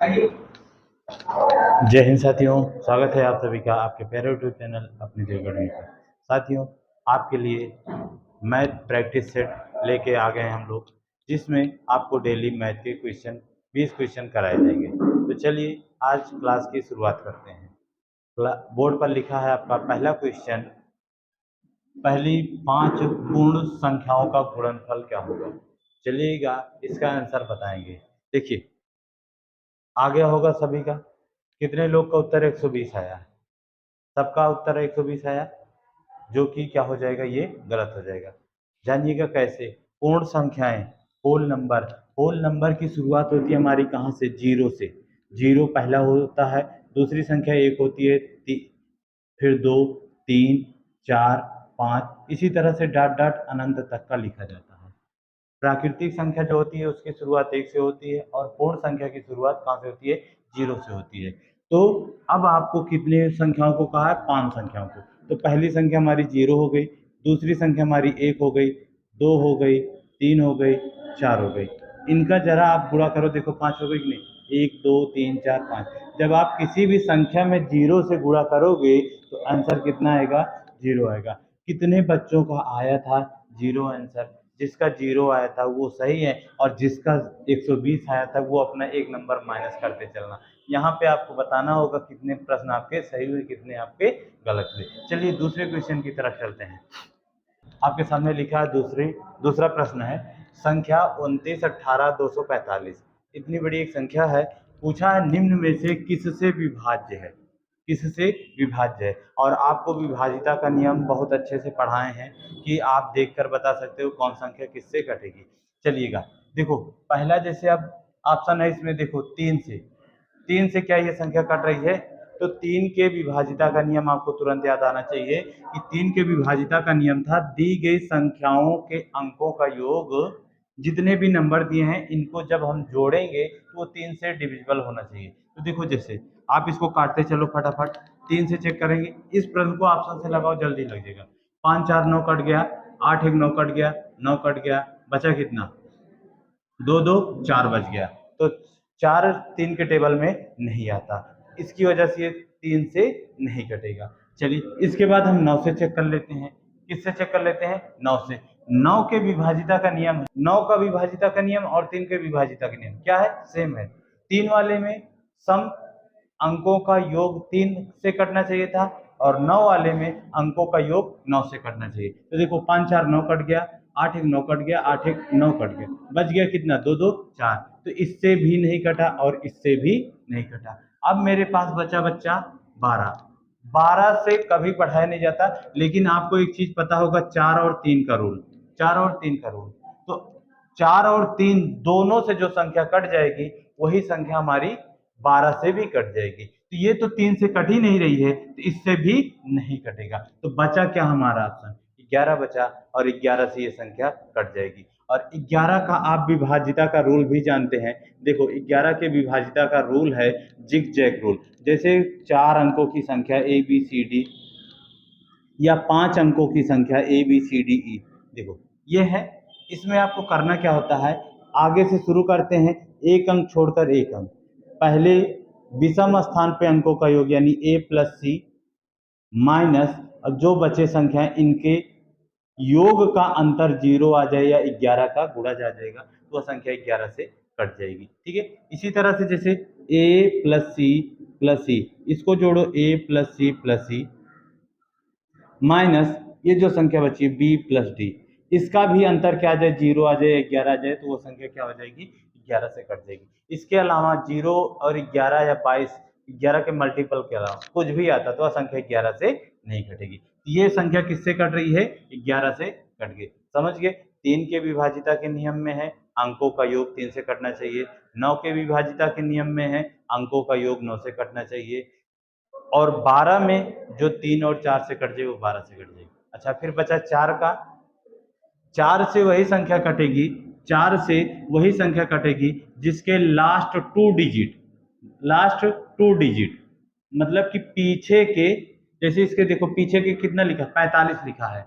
जय हिंद साथियों, स्वागत है आप सभी का आपके प्यारे यूट्यूब चैनल अपनी देव अकेडमी पर। साथियों, आपके लिए मैथ प्रैक्टिस सेट लेके आ गए हैं हम लोग, जिसमें आपको डेली मैथ के क्वेश्चन 20 क्वेश्चन कराए जाएंगे। तो चलिए आज क्लास की शुरुआत करते हैं। बोर्ड पर लिखा है आपका पहला क्वेश्चन, पहली 5 पूर्ण संख्याओं का गुणनफल क्या होगा। चलिएगा इसका आंसर बताएंगे। देखिए, आ गया होगा सभी का। कितने लोग का उत्तर 120 आया है? सबका उत्तर 120 आया, जो कि क्या हो जाएगा, ये गलत हो जाएगा। जानिएगा कैसे। पूर्ण संख्याएं, होल नंबर की शुरुआत होती है हमारी कहाँ से? जीरो से। जीरो पहला होता है, दूसरी संख्या एक होती है, फिर दो, तीन, चार, पाँच, इसी तरह से डॉट डॉट अनंत तक का लिखा जाता है। प्राकृतिक संख्या जो होती है उसकी शुरुआत एक से होती है, और पूर्ण संख्या की शुरुआत कहाँ से होती है? जीरो से होती है। तो अब आपको कितने संख्याओं को कहा है? 5 संख्याओं को। तो पहली संख्या हमारी जीरो हो गई, दूसरी संख्या हमारी एक हो गई, दो हो गई, तीन हो गई, चार हो गई। इनका जरा आप गुणा करो, देखो 5 हो गई कि नहीं? एक, दो, तीन, चार, पाँच। जब आप किसी भी संख्या में जीरो से गुणा करोगे तो आंसर कितना आएगा? जीरो आएगा। कितने बच्चों का आया था जीरो आंसर? जिसका जीरो आया था वो सही है, और जिसका 120 आया था वो अपना एक नंबर माइनस करते चलना। यहाँ पे आपको बताना होगा कितने प्रश्न आपके सही हुए, कितने आपके गलत हुए। चलिए दूसरे क्वेश्चन की तरफ चलते हैं। आपके सामने लिखा है दूसरा प्रश्न है, संख्या 29, 18, 245। इतनी बड़ी एक संख्या है। पूछा है निम्न में से किससे विभाज्य है? किससे विभाज्य है? और आपको विभाजिता का नियम बहुत अच्छे से पढ़ाए हैं कि आप देखकर बता सकते हो कौन संख्या किससे कटेगी। चलिएगा, देखो पहला जैसे अब ऑप्शन है इसमें, देखो 3 से क्या ये संख्या कट रही है? तो 3 के विभाजिता का नियम आपको तुरंत याद आना चाहिए कि 3 के विभाजिता का नियम था, दी गई संख्याओं के अंकों का योग, जितने भी नंबर दिए हैं इनको जब हम जोड़ेंगे तो वो 3 से डिविजिबल होना चाहिए। तो देखो जैसे आप इसको काटते चलो फटाफट, 3 से चेक करेंगे, इस प्रश्न को ऑप्शन से लगाओ, जल्दी लग जाएगा। 5 4 9 कट गया, 8 1 9 कट गया, 9 कट गया, बचा कितना? दो दो चार बच गया। तो चार 3 के टेबल में नहीं आता, इसकी वजह से ये 3 से नहीं कटेगा। चलिए इसके बाद हम 9 से चेक कर लेते हैं। किससे चेक कर लेते हैं? 9 से। 9 के विभाजिता का नियम है, 9 का विभाजिता का नियम और 3 के विभाजिता का नियम क्या है? सेम है। 3 वाले में सम अंकों का योग 3 से कटना चाहिए था, और 9 वाले में अंकों का योग 9 से कटना चाहिए। तो देखो 5 4 9 कट गया, 8 1 9 कट गया, 8 1 9 कट गया, बच गया कितना? 2 2 4। तो इससे भी नहीं कटा और इससे भी नहीं कटा। अब मेरे पास बचा बच्चा 12। 12 से कभी पढ़ाया नहीं जाता, लेकिन आपको एक चीज पता होगा, 4 और 3 का रूल। 4 और 3 का रूल। तो 4 और 3 दोनों से जो संख्या कट जाएगी वही संख्या हमारी 12 से भी कट जाएगी। तो ये तो 3 से कट ही नहीं रही है, तो इससे भी नहीं कटेगा। तो बचा क्या हमारा ऑप्शन? 11 बचा, और 11 से ये संख्या कट जाएगी। और 11 का आप विभाजिता का रूल भी जानते हैं। देखो 11 के विभाजिता का रूल है जिग जैग रूल। जैसे 4 अंकों की संख्या ए बी सी डी, या 5 अंकों की संख्या A B C D E, देखो ये है। इसमें आपको करना क्या होता है, आगे से शुरू करते हैं, एक अंक छोड़कर एक अंक। पहले विषम स्थान पे अंकों का योग यानी ए प्लस सी माइनस, अब जो बचे संख्या इनके योग का अंतर 0 आ जाए या 11 का गुणा जा जाएगा, तो वह संख्या 11 से कट जाएगी। ठीक है, इसी तरह से जैसे a प्लस सी इसको जोड़ो, a प्लस सी माइनस ये जो संख्या बची बी प्लस डी, इसका भी अंतर क्या आ जाए? 0 आ जाए, 11 आ जाए, तो वो संख्या क्या हो जाएगी? 11 से कट जाएगी। इसके अलावा 0 और 11 या 22, 11 के मल्टीपल के अलावा कुछ भी आता तो वह संख्या 11 से नहीं कटेगी। ये संख्या किससे कट रही है? 11 से कट गई। समझ गए? 3 के विभाजिता के नियम में है अंकों का योग 3 से कटना चाहिए, 9 के विभाजिता के नियम में है अंकों का योग 9 से कटना चाहिए, और 12 में जो 3 और 4 से कट जाए वो 12 से कट जाएगी। अच्छा, फिर बचा 4 का। 4 से वही संख्या कटेगी, 4 से वही संख्या कटेगी जिसके लास्ट टू डिजिट मतलब कि पीछे के, जैसे इसके देखो पीछे के कितना लिखा? 45 लिखा है।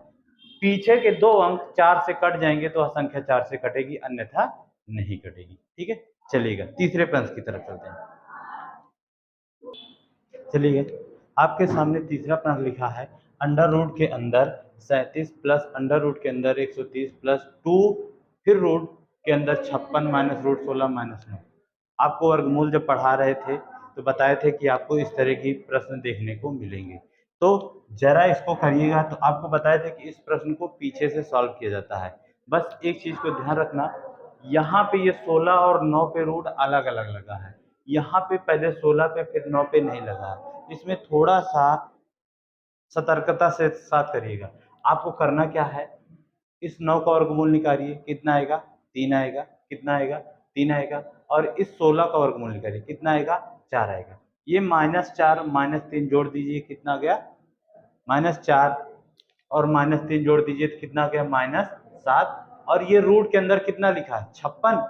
पीछे के 2 अंक 4 से कट जाएंगे तो वह संख्या 4 से कटेगी, अन्यथा नहीं कटेगी। ठीक है, चलिएगा तीसरे प्रश्न की तरफ चलते हैं। चलिए आपके सामने तीसरा प्रश्न लिखा है, अंडर रूट के अंदर 37 प्लस अंडर रूट के अंदर 130 प्लस 2 फिर रूट के अंदर 56 माइनस रूट 16 माइनस 9। आपको वर्गमूल जब पढ़ा रहे थे तो बताए थे कि आपको इस तरह की प्रश्न देखने को मिलेंगे। तो जरा इसको करिएगा। तो आपको बताए थे कि इस प्रश्न को पीछे से सॉल्व किया जाता है। बस एक चीज को ध्यान रखना, यहाँ पे ये 16 और 9 पे रूट अलग अलग लगा है, यहाँ पे पहले 16 पे फिर 9 पे नहीं लगा है। इसमें थोड़ा सा सतर्कता से साथ करिएगा। आपको करना क्या है, इस 9 का वर्गमूल निकालिए, कितना आएगा 3 आएगा, कितना आएगा 3 आएगा। और इस 16 का वर्गमूल निकालिए, कितना आएगा 4 आएगा। ये -4 -3 जोड़ दीजिए, कितना आ गया -4, और -3 जोड़ दीजिए तो कितना आ गया -7। और ये रूट के अंदर कितना लिखा है 56,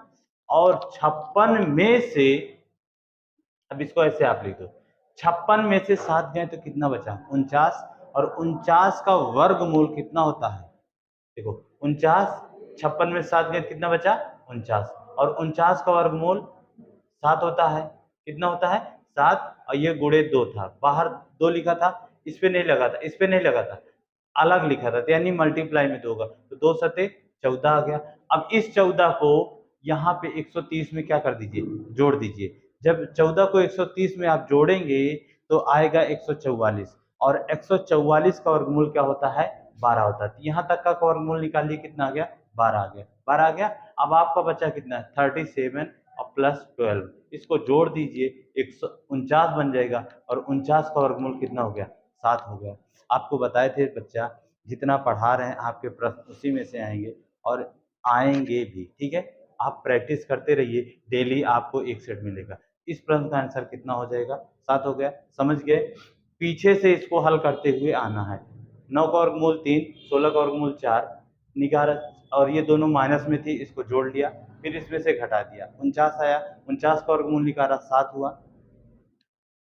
और 56 में से, अब इसको ऐसे आप लिख दो, 56 में से 7 गए तो कितना बचा 49, और 49 का वर्गमूल कितना होता है, देखो 49, 56 में 7 गए कितना बचा 49, और 49 का वर्गमूल 7 होता है, कितना होता है 7, और ये गुणे 2 था, बाहर 2 लिखा था, इस पे नहीं लगा था, इस पे नहीं लगा था, अलग लिखा था, यानी मल्टीप्लाई में 2 होगा, तो 2 सते 14 आ गया। अब इस 14 को यहाँ पे 130 में क्या कर दीजिए, जोड़ दीजिए। जब 14 को 130 में आप जोड़ेंगे तो आएगा 144, और 144 का वर्गमूल क्या होता है 12 होता है। यहाँ तक का वर्गमूल निकालिए, कितना आ गया 12 आ गया, 12 आ गया। अब आपका बचा कितना है 37 और प्लस 12, इसको जोड़ दीजिए 149 बन जाएगा, और 49 का वर्गमूल कितना हो गया 7 हो गया। आपको बताए थे बच्चा, जितना पढ़ा रहे हैं आपके प्रश्न उसी में से आएंगे, और आएंगे भी, ठीक है। आप प्रैक्टिस करते रहिए, डेली आपको एक सेट मिलेगा। इस प्रश्न का आंसर कितना हो जाएगा 7 हो गया, समझ गए। पीछे से इसको हल करते हुए आना है। 9 का वर्गमूल 3, 16 का वर्गमूल 4 निकाल, और ये दोनों माइनस में थी, इसको जोड़ लिया, फिर इसमें से घटा दिया, 49 आया, 49 का वर्गमूल निकाला 7 हुआ,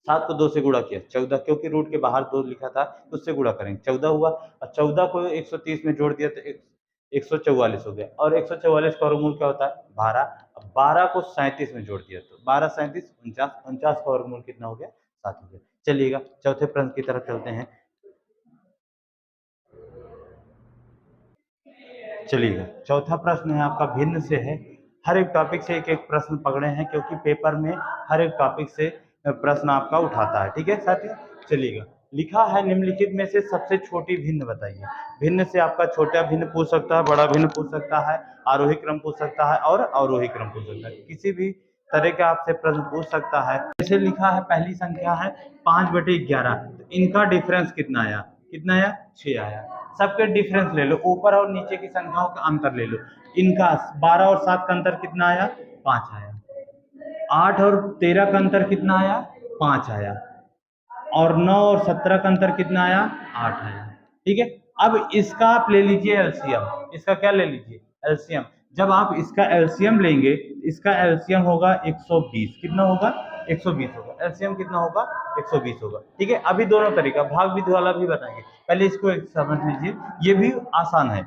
7 को 2 से गुणा किया 14, क्योंकि रूट के बाहर 2 लिखा था तो उससे गुणा करेंगे 14 हुआ, और 14 को 130 में जोड़ दिया तो 144 हो गया, और 144 का वर्गमूल क्या होता है 12। अब 12 को 37 में जोड़ दिया तो 12 37 49, 49 का वर्गमूल कितना हो गया 7 हो गया। चलिएगा चौथे प्रश्न की तरफ चलते हैं। चलिएगा चौथा प्रश्न है आपका भिन्न से है। हर एक टॉपिक से एक एक प्रश्न पकड़े हैं, क्योंकि पेपर में हर एक टॉपिक से प्रश्न आपका उठाता है, ठीक है साथियों। चलिएगा, लिखा है निम्नलिखित में से सबसे छोटी भिन्न बताइए। भिन्न से आपका छोटा भिन्न पूछ सकता है, बड़ा भिन्न पूछ सकता है, आरोही क्रम पूछ सकता है, और अवरोही क्रम पूछ सकता है, किसी भी तरह का आपसे प्रश्न पूछ सकता है। जैसे लिखा है पहली संख्या है 5/11, तो इनका डिफरेंस कितना आया, कितना आया 6 आया। सबके डिफरेंस ले लो, ऊपर और नीचे की संख्याओं का अंतर ले लो। इनका 12 और 7 का अंतर कितना आया 5 आया, 8 और 13 का अंतर कितना आया 5 आया, और 9 और 17 का अंतर कितना आया 8 आया, ठीक है। अब इसका आप ले लीजिए एलसीएम, इसका क्या ले लीजिए एलसीएम। जब आप इसका एलसीएम लेंगे, इसका एलसीएम होगा 120, कितना होगा 120 होगा, एलसीएम कितना होगा 120 होगा, ठीक है। अभी दोनों तरीका भाग विधि वाला भी बताएंगे, पहले इसको एक समझ लीजिए, ये भी आसान है।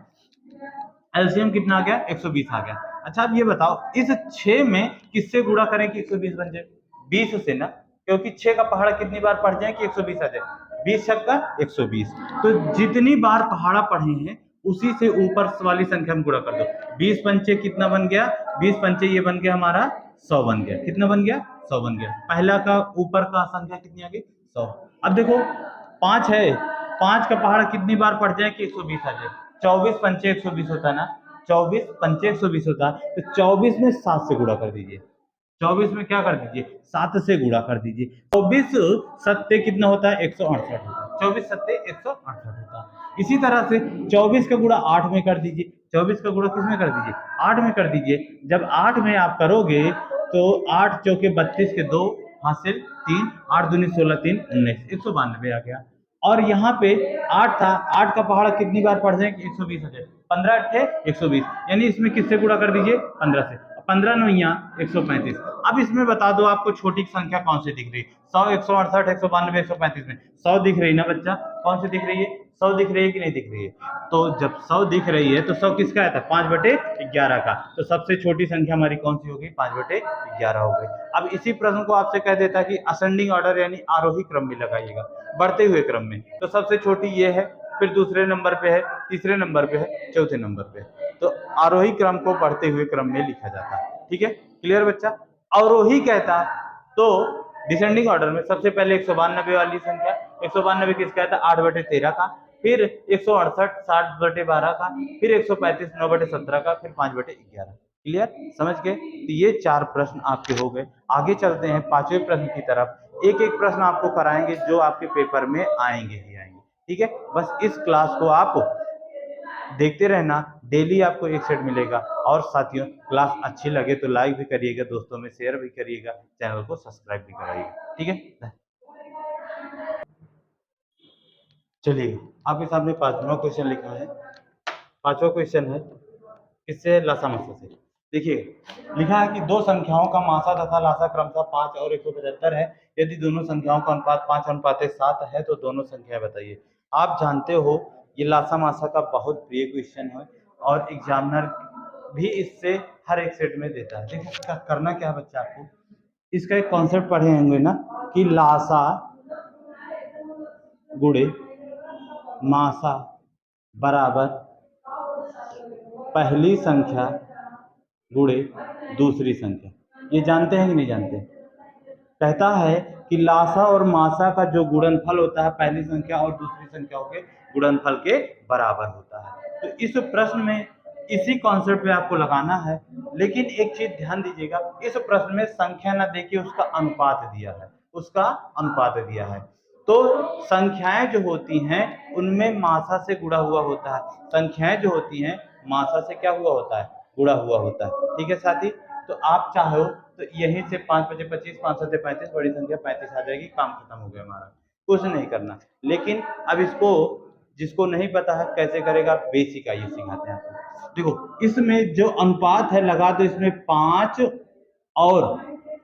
एलसीएम कितना आ गया 120 आ गया। अच्छा अब ये बताओ, इस 6 में किससे गुणा करें कि 120 बन जाए, 20 से ना, क्योंकि 6 का पहाड़ा कितनी बार पढ़ जाए कि 120 आ जाए, 20 छक्का 120, तो जितनी बार पहाड़ा पढ़े हैं उसी से ऊपर वाली संख्या में गुणा कर दो। 20 पंचे कितना बन गया, 20 पंचे ये बन गया हमारा 100 बन गया, कितना बन गया 100 बन गया। पहला का ऊपर का संख्या कितनी आ गई 100। अब देखो 5 है, 5 का पहाड़ा कितनी बार पढ़ जाए कि 120 आ जाए, 24 पंचे 120 होता है ना, 24 पंचे 120 होता है, तो 24 में 7 से गुणा कर दीजिए, 24 में क्या कर दीजिए 7 से गुणा कर दीजिए। 24 सत्ते कितना होता है 168 होता है, 24 सत्ते 168 होता है। इसी तरह से 24 का गुणा 8 में कर दीजिए, 24 का गुणा किस में कर दीजिए 8 में कर दीजिए। जब 8 में आप करोगे तो 8 चौके 32 के 2 हासिल 3, 8 दूनी 16 3 19, 192 आ गया। और यहाँ पे 8 था, 8 का पहाड़ा कितनी बार पढ़ जाए कि 120 हो जाए, 15 अट्ठे 120, यानी इसमें किससे गुणा कर दीजिए 15 से, 15 नौया 135। अब इसमें बता दो आपको छोटी संख्या कौन सी दिख रही है, 100 168 192 135 में 100 दिख रही ना बच्चा, कौन सी दिख रही है 100 दिख रही है कि नहीं दिख रही है? तो जब 100 दिख रही है तो 100 किसका आया था? 5/11 का। तो सबसे छोटी संख्या हमारी कौन सी होगी? 5/11 हो गई। अब इसी प्रश्न को आपसे कह देता कि असेंडिंग ऑर्डर यानी आरोही क्रम में लगाइएगा, बढ़ते हुए क्रम में। तो सबसे छोटी ये है, फिर दूसरे नंबर पे है, तीसरे नंबर पे है, चौथे नंबर पे है। तो आरोही क्रम को बढ़ते हुए क्रम में लिखा जाता है। ठीक है, क्लियर बच्चा? अवरोही कहता है तो डिसेंडिंग ऑर्डर में सबसे पहले 192 वाली संख्या, 192 किसका है? 8/13 का, फिर 168 60/12 का, फिर 135 9/17 का, फिर 5/11। क्लियर? समझ गए? तो ये 4 प्रश्न आपके हो गए। आगे चलते हैं 5वें प्रश्न की तरफ। एक एक प्रश्न आपको कराएंगे जो आपके पेपर में आएंगे ही आएंगे। ठीक है, बस इस क्लास को आप देखते रहना, डेली आपको एक सेट मिलेगा। और साथियों, क्लास अच्छी लगे तो लाइक भी करिएगा, दोस्तों में शेयर भी करिएगा, चैनल को सब्सक्राइब भी कराइएगा। ठीक है, चलिए आपके सामने 5वां क्वेश्चन लिखा है। 5वां क्वेश्चन है किससे? लासा मासा से। देखिए लिखा है कि दो संख्याओं का मासा तथा लासा क्रमशः 5 और 175 है। यदि दोनों संख्याओं का अनुपात 5:7 है तो दोनों संख्याएं बताइए। आप जानते हो ये लासा मासा का बहुत प्रिय क्वेश्चन है और एग्जामिनर भी इससे हर एक सेट में देता है। देखो इसका करना क्या है बच्चा, आपको इसका एक कॉन्सेप्ट पढ़े होंगे ना कि लासा गुणे मासा बराबर पहली संख्या गुणे दूसरी संख्या। ये जानते हैं कि नहीं जानते? कहता है कि लासा और मासा का जो गुणनफल होता है पहली संख्या और दूसरी संख्याओं के गुणनफल के बराबर होता है। तो इस प्रश्न में इसी कॉन्सेप्ट पे आपको लगाना है। लेकिन एक चीज ध्यान दीजिएगा, इस प्रश्न में संख्या ना देखिए, उसका अनुपात दिया है, उसका अनुपात दिया है। तो संख्याएं जो होती हैं उनमें मासा से गुणा हुआ होता है। संख्याएं जो होती हैं मासा से क्या हुआ होता है? गुणा हुआ होता है। ठीक है साथी, तो आप चाहो तो यहीं से 5×5 = 25, 5×7 = 35, बड़ी संख्या 35 आ जाएगी, काम खत्म हो गया हमारा, कुछ नहीं करना। लेकिन अब इसको जिसको नहीं पता है कैसे करेगा, बेसिक आइए सिखाते हैं आपको। देखो इसमें जो अनुपात है लगा दो, इसमें 5 और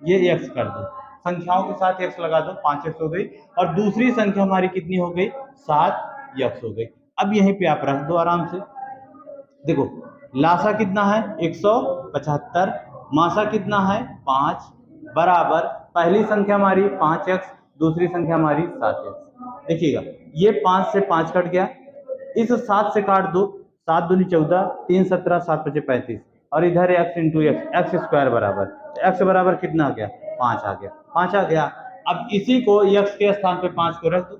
ये x कर दो, संख्याओं के साथ x लगा दो, 5x हो गई। और दूसरी संख्या हमारी कितनी हो गई? 7x हो गई। अब यहीं पे आप रख दो आराम से। देखो लासा कितना है? 175, मासा कितना है? 5, बराबर पहली संख्या हमारी 5x, दूसरी संख्या हमारी 7x। देखिएगा ये 5 से 5 कट गया, इस 7 से काट दो, 7 दूनी 14, 3 17, 7 5 35, और इधर x इंटू एक्स स्क्वायर बराबर, तो x बराबर कितना आ गया? 5 आ गया, 5 आ गया। अब इसी को x के स्थान पे 5 को रख दो,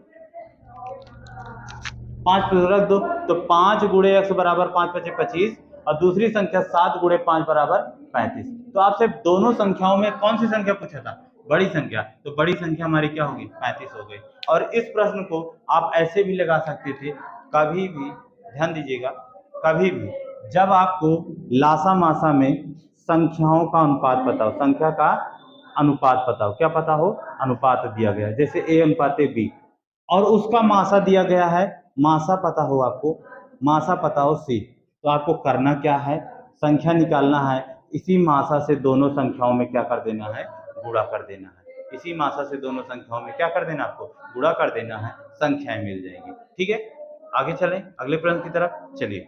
5 पे रख दो, तो 5 गुणे x बराबर 5 × 5 = 25, और दूसरी संख्या 7 गुणे 5 बराबर 35। तो आपसे दोनों संख्याओं में कौन सी संख्या पूछा था? बड़ी संख्या। तो बड़ी संख्या हमारी क्या होगी? 35 हो गई। और इस प्रश्न को आप ऐसे भी लगा सकते थे, कभी भी ध्यान दीजिएगा, कभी भी जब आपको लासा मासा में संख्याओं का अनुपात पता हो, संख्या का अनुपात पता हो, क्या पता हो? अनुपात दिया गया है, जैसे A:B, और उसका मासा दिया गया है, मासा पता हो आपको, मासा पता हो C, तो आपको करना क्या है? संख्या निकालना है, इसी मासा से दोनों संख्याओं में क्या कर देना है? गुणा कर देना है। इसी मासा से दोनों संख्याओं में क्या कर देना? आपको गुणा कर देना है, संख्याएं मिल जाएंगी। ठीक है, आगे चलें अगले प्रश्न की तरफ। चलिए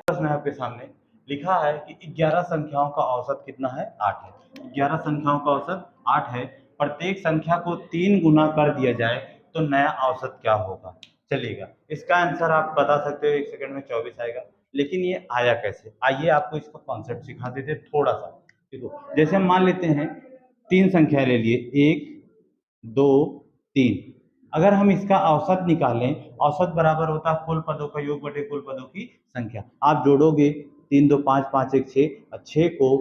प्रश्न है आपके सामने, लिखा है कि 11 संख्याओं का औसत कितना है? 8 है। 11 संख्याओं का औसत 8 है। प्रत्येक संख्या को 3 गुना कर दिया जाए तो नया औसत क्या होगा? चलिएगा इसका आंसर आप बता सकते हो 1 सेकंड में, 24 आएगा। लेकिन ये आया कैसे? आइए आपको इसका कॉन्सेप्ट सिखा देते थोड़ा सा। देखो जैसे हम मान लेते हैं 3 संख्या ले लिए, 1 2 3। अगर हम इसका औसत निकालें, औसत बराबर होता है कुल पदों का योग बटे कुल पदों की संख्या। आप जोड़ोगे 3 2 5 5 1 6, और 6 को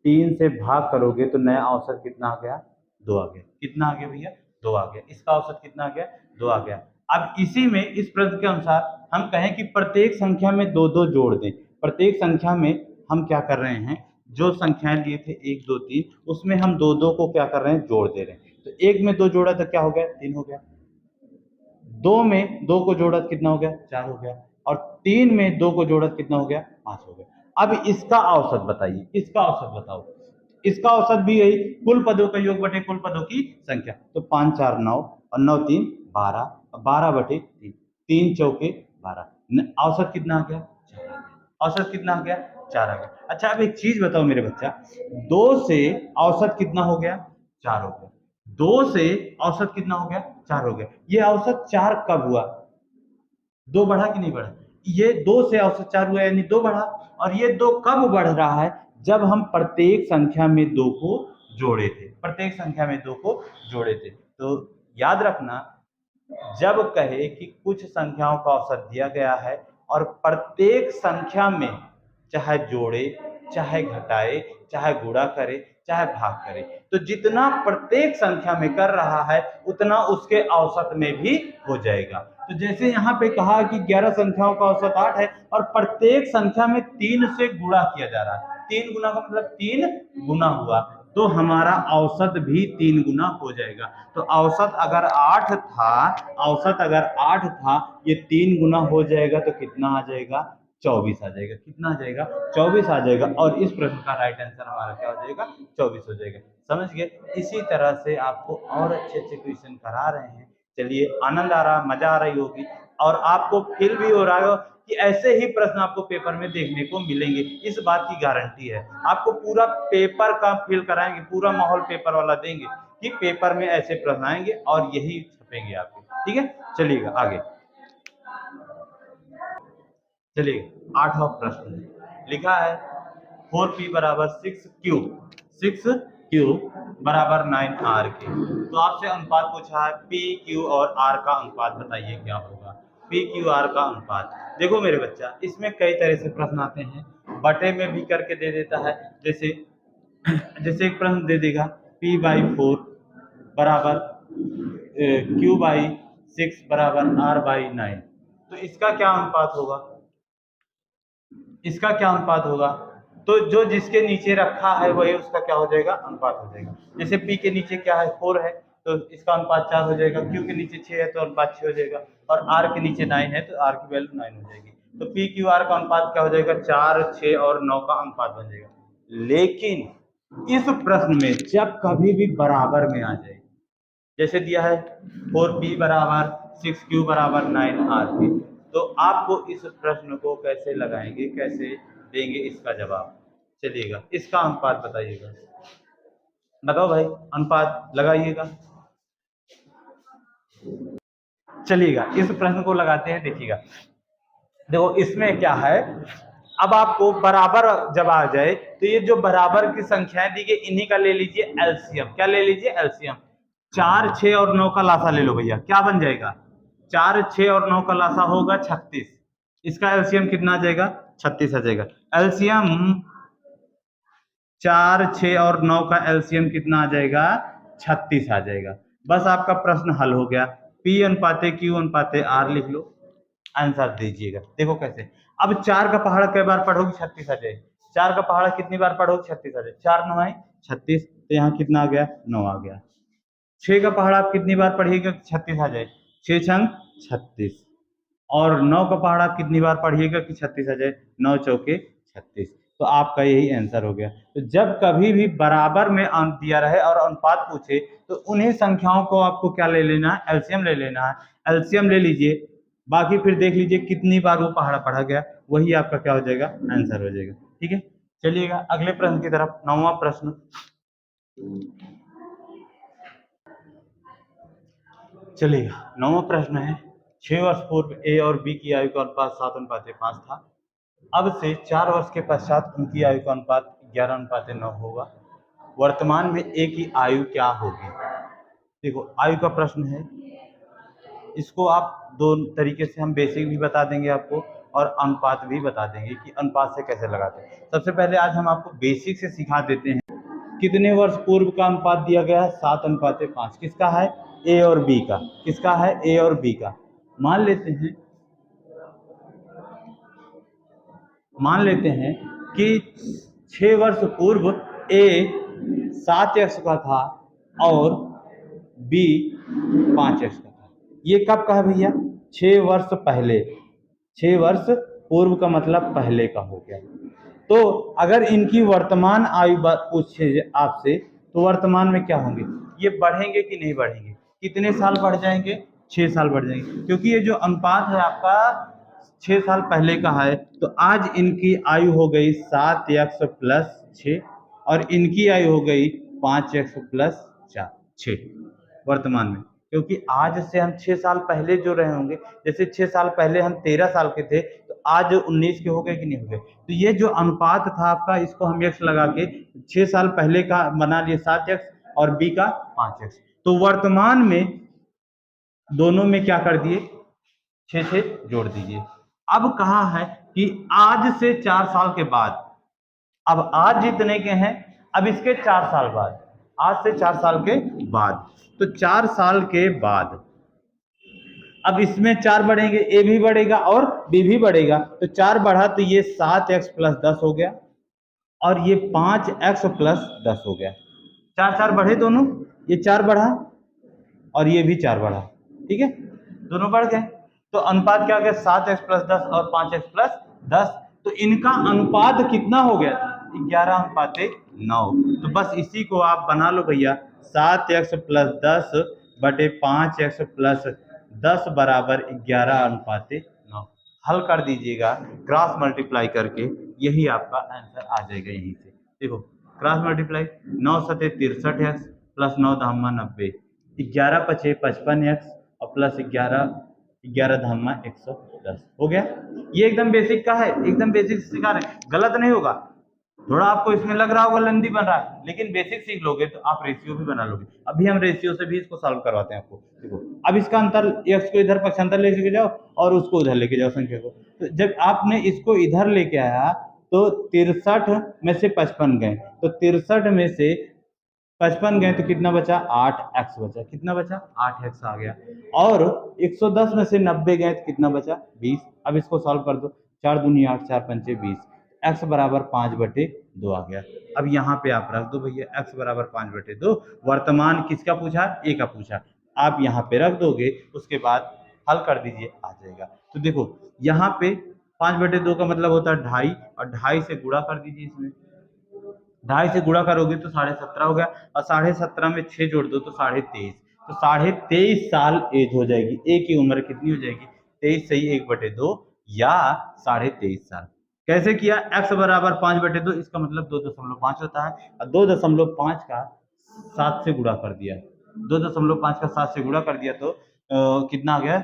3 से भाग करोगे तो नया औसत कितना आ गया? 2 आ गया। कितना आ गया भैया? 2 आ गया। इसका औसत कितना आ गया? 2 आ गया। अब इसी में इस प्रश्न के अनुसार हम कहें कि प्रत्येक संख्या में 2 2 जोड़ दें। प्रत्येक संख्या में हम क्या कर रहे हैं, जो संख्याएं लिए थे 1 2 3, उसमें हम 2 2 को क्या कर रहे हैं? जोड़ दे रहे हैं। तो 1 में 2 जोड़ा तो क्या हो गया? 3 हो गया। 2 में 2 को जोड़ा कितना हो गया? 4 हो गया। और 3 में 2 को जोड़ा कितना हो गया? 5 हो गया। अब इसका औसत बताइए, इसका औसत बताओ। इसका औसत भी यही कुल पदों का योग बटे कुल पदों की संख्या। तो 5 4 9, और 9 3 12, 12/3, 3 चौके 12, औसत कितना आ गया? 4 आ गया। औसत कितना आ गया? 4 आ गया। अच्छा अब एक चीज बताओ मेरे बच्चा, 2 से औसत कितना हो गया? 4 हो गया। 2 से औसत कितना हो गया? 4 हो गया। ये औसत 4 कब हुआ? 2 बढ़ा कि नहीं बढ़ा? ये 2 से औसत 4 हुआ यानी 2 बढ़ा। और ये 2 कब बढ़ रहा है? जब हम प्रत्येक संख्या में 2 को जोड़े थे, प्रत्येक संख्या में 2 को जोड़े थे। तो याद रखना, जब कहे कि कुछ संख्याओं का औसत दिया गया है और प्रत्येक संख्या में चाहे जोड़े, चाहे घटाए, चाहे गुणा करे, चाहे भाग करे, तो जितना प्रत्येक संख्या में कर रहा है उतना उसके औसत में भी हो जाएगा। तो जैसे यहाँ पे कहा कि 11 संख्याओं का औसत 8 है और प्रत्येक संख्या में 3 से गुणा किया जा रहा है, 3 गुना का मतलब 3 गुना हुआ, तो हमारा औसत भी 3 गुना हो जाएगा। तो औसत अगर 8 था, औसत अगर 8 था, ये 3 गुना हो जाएगा तो कितना आ जाएगा? 24 आ जाएगा। कितना आ जाएगा? 24 आ जाएगा। और इस प्रश्न का राइट आंसर हमारा क्या हो जाएगा? 24 हो जाएगा। समझ गए? इसी तरह से आपको और अच्छे अच्छे क्वेश्चन करा रहे हैं। चलिए, आनंद आ रहा, मजा आ रही होगी और आपको फील भी हो रहा है कि ऐसे ही प्रश्न आपको पेपर में देखने को मिलेंगे। इस बात की गारंटी है। आपको पूरा पेपर का फील कराएंगे, पूरा माहौल पेपर वाला देंगे कि पेपर में ऐसे प्रश्न आएंगे और यही छपेंगे आपके। ठीक है, चलिएगा आगे। चलिए, 8वां प्रश्न लिखा है 4p बराबर 6q, 6q बराबर 9r के। तो आपसे अनुपात पूछा है, p q और r का अनुपात बताइए क्या होगा? p q r का अनुपात। देखो मेरे बच्चा, इसमें कई तरह से प्रश्न आते हैं, बटे में भी करके दे देता है। जैसे जैसे एक प्रश्न दे देगा p/4 बराबर q/6 बराबर r/9, तो इसका क्या अनुपात होगा? इसका क्या अनुपात होगा? तो जो जिसके नीचे रखा है वही उसका क्या हो जाएगा? अनुपात हो जाएगा। जैसे P के नीचे क्या है? 4 है, तो इसका अनुपात 4 हो जाएगा। Q के नीचे 6 है तो अनुपात 6 हो जाएगा। और R के नीचे 9 है तो R की वैल्यू 9 हो जाएगी। तो P Q R का अनुपात क्या हो जाएगा? 4, 6 और 9 का अनुपात बन जाएगा। लेकिन इस प्रश्न में जब कभी भी बराबर में आ जाए, जैसे दिया है 4p बराबर 6q बराबर 9r के, तो आपको इस प्रश्न को कैसे लगाएंगे, कैसे देंगे इसका जवाब? चलिएगा, इसका अनुपात बताइएगा। बताओ भाई, अनुपात लगाइएगा। चलिएगा, इस प्रश्न को लगाते हैं, देखिएगा। देखो इसमें क्या है, अब आपको बराबर जब आ जाए तो ये जो बराबर की संख्याएं दी गई इन्हीं का ले लीजिए एलसीएम। क्या ले लीजिए? एलसीएम। 4, 6 और 9 का लासा ले लो भैया, क्या बन जाएगा? 4, 6 और 9 का लासा होगा 36। इसका एलसीएम कितना आ जाएगा? 36 आ जाएगा। एलसीएम 4, 6 और 9 का एलसीएम कितना आ जाएगा? 36 आ जाएगा। बस आपका प्रश्न हल हो गया। P अनुपाते Q अनुपाते R लिख लो, आंसर दीजिएगा। देखो कैसे। अब 4 का पहाड़ा कई बार पढ़ोगे? 36 आ जाए। 4 का पहाड़ा कितनी बार पढ़ोगे? 36 आ जाए। 4 9 36, तो यहाँ कितना आ गया? 9 आ गया। 6 का पहाड़ा आप कितनी बार पढ़िएगा? 36 आ जाए। 6 छंग 36। और 9 का पहाड़ा कितनी बार पढ़िएगा कि 36 आ जाए? 9 चौके 36। तो आपका यही आंसर हो गया। तो जब कभी भी बराबर में अंक दिया रहे और अनुपात पूछे तो उन्हीं संख्याओं को आपको क्या ले लेना है? एलसीएम ले लेना है। एलसीएम ले लीजिए, बाकी फिर देख लीजिए कितनी बार वो पहाड़ा पढ़ा गया, वही आपका क्या हो जाएगा? आंसर हो जाएगा। ठीक है, चलिएगा अगले प्रश्न की तरफ। 9वां प्रश्न। चलिएगा, 9वां प्रश्न है 6 वर्ष पूर्व ए और बी की आयु का अनुपात 7:5 था। अब से 4 वर्ष के पश्चात उनकी आयु का अनुपात 11:9 होगा। वर्तमान में ए की आयु क्या होगी? देखो, आयु का प्रश्न है। इसको आप दो तरीके से, हम बेसिक भी बता देंगे आपको और अनुपात भी बता देंगे कि अनुपात से कैसे लगाते हैं। सबसे पहले आज हम आपको बेसिक से सिखा देते हैं। कितने वर्ष पूर्व का अनुपात दिया गया है? 7:5। किसका है? ए और बी का। किसका है? ए और बी का। मान लेते हैं मान लेते हैं कि 6 वर्ष पूर्व ए 7x का था और बी 5x का था। ये कब का है भैया? 6 वर्ष पहले। 6 वर्ष पूर्व का मतलब पहले का हो गया। तो अगर इनकी वर्तमान आयु पूछे आपसे तो वर्तमान में क्या होंगे? ये बढ़ेंगे कि नहीं बढ़ेंगे? कितने साल बढ़ जाएंगे, 6 साल बढ़ जाएंगे, क्योंकि ये जो अनुपात है आपका 6 साल पहले का है। तो आज इनकी आयु हो गई 7x प्लस 6 और इनकी आयु हो गई 5x प्लस 6 वर्तमान में, क्योंकि आज से हम 6 साल पहले जो रहे होंगे, जैसे 6 साल पहले हम 13 साल के थे तो आज 19 के हो गए कि नहीं हो गए। तो ये जो अनुपात था आपका, इसको हम x लगा के 6 साल पहले का बना लिए 7x और b का 5x। तो वर्तमान में दोनों में क्या कर दिए, 6 जोड़ दीजिए। अब कहा है कि आज से 4 साल के बाद, अब आज जितने के हैं अब इसके 4 साल बाद, आज से 4 साल के बाद, तो 4 साल के बाद अब इसमें 4 बढ़ेंगे, ए भी बढ़ेगा और बी भी बढ़ेगा। तो 4 बढ़ा तो ये 7x प्लस 10 हो गया और ये 5x प्लस 10 हो गया। 4 बढ़े दोनों, ये 4 बढ़ा और ये भी 4 बढ़ा, ठीक है, दोनों बढ़ गए। तो अनुपात क्या हो गया, 7x प्लस 10 और 5x प्लस 10। तो इनका अनुपात कितना हो गया, 11:9। तो बस इसी को आप बना लो भैया, 7x प्लस 10 बटे 5x प्लस 10 बराबर 11:9। हल कर दीजिएगा क्रॉस मल्टीप्लाई करके, यही आपका आंसर आ जाएगा। यहीं से देखो क्रॉस मल्टीप्लाई, 9 सते 63x प्लस 9 धामा 90, 11 पचे 55x और प्लस 11 धामा 110 हो गया। ये एकदम बेसिक का है, एकदम बेसिक सिखा रहे, गलत नहीं होगा। थोड़ा आपको इसमें लग रहा होगा लेंदी बन रहा है, लेकिन बेसिक सीख लोगे तो आप रेशियो भी बना लोगे। अभी हम रेशियो से भी इसको सॉल्व करवाते हैं आपको। देखो अब इसका अंतर, x को इधर पक्षांतर लेके जाओ और उसको उधर लेके जाओ संख्या को। तो जब आपने इसको इधर लेके आया तो 63 में से 55 गए, तो 63 में से 55 गए तो कितना बचा, 8x बचा। कितना बचा, 8x आ गया। और 110 में से 90 गए तो कितना बचा, 20। अब इसको सॉल्व कर दो, 4 दूनी 8, 4 पंचे 20, x बराबर 5/2 आ गया। अब यहाँ पे आप रख दो भैया, x बराबर 5/2। वर्तमान किसका पूछा, a का पूछा, आप यहाँ पे रख दोगे, उसके बाद हल कर दीजिए, आ जाएगा। तो देखो यहाँ पे 5/2 का मतलब होता है 2.5, और 2.5 से गुणा कर दीजिए इसमें, 2.5 से गुणा करोगे तो 17.5 हो गया, और 17.5 में 6 जोड़ दो तो 23.5। तो 23.5 साल एज हो जाएगी, ए की उम्र कितनी हो जाएगी, 23 सही 1/2 या 23.5 साल। कैसे किया, x बराबर 5/2, इसका मतलब 2.5 होता है, और 2.5 का 7 से गुणा कर दिया, 2.5 का 7 से गुणा कर दिया तो कितना आ गया,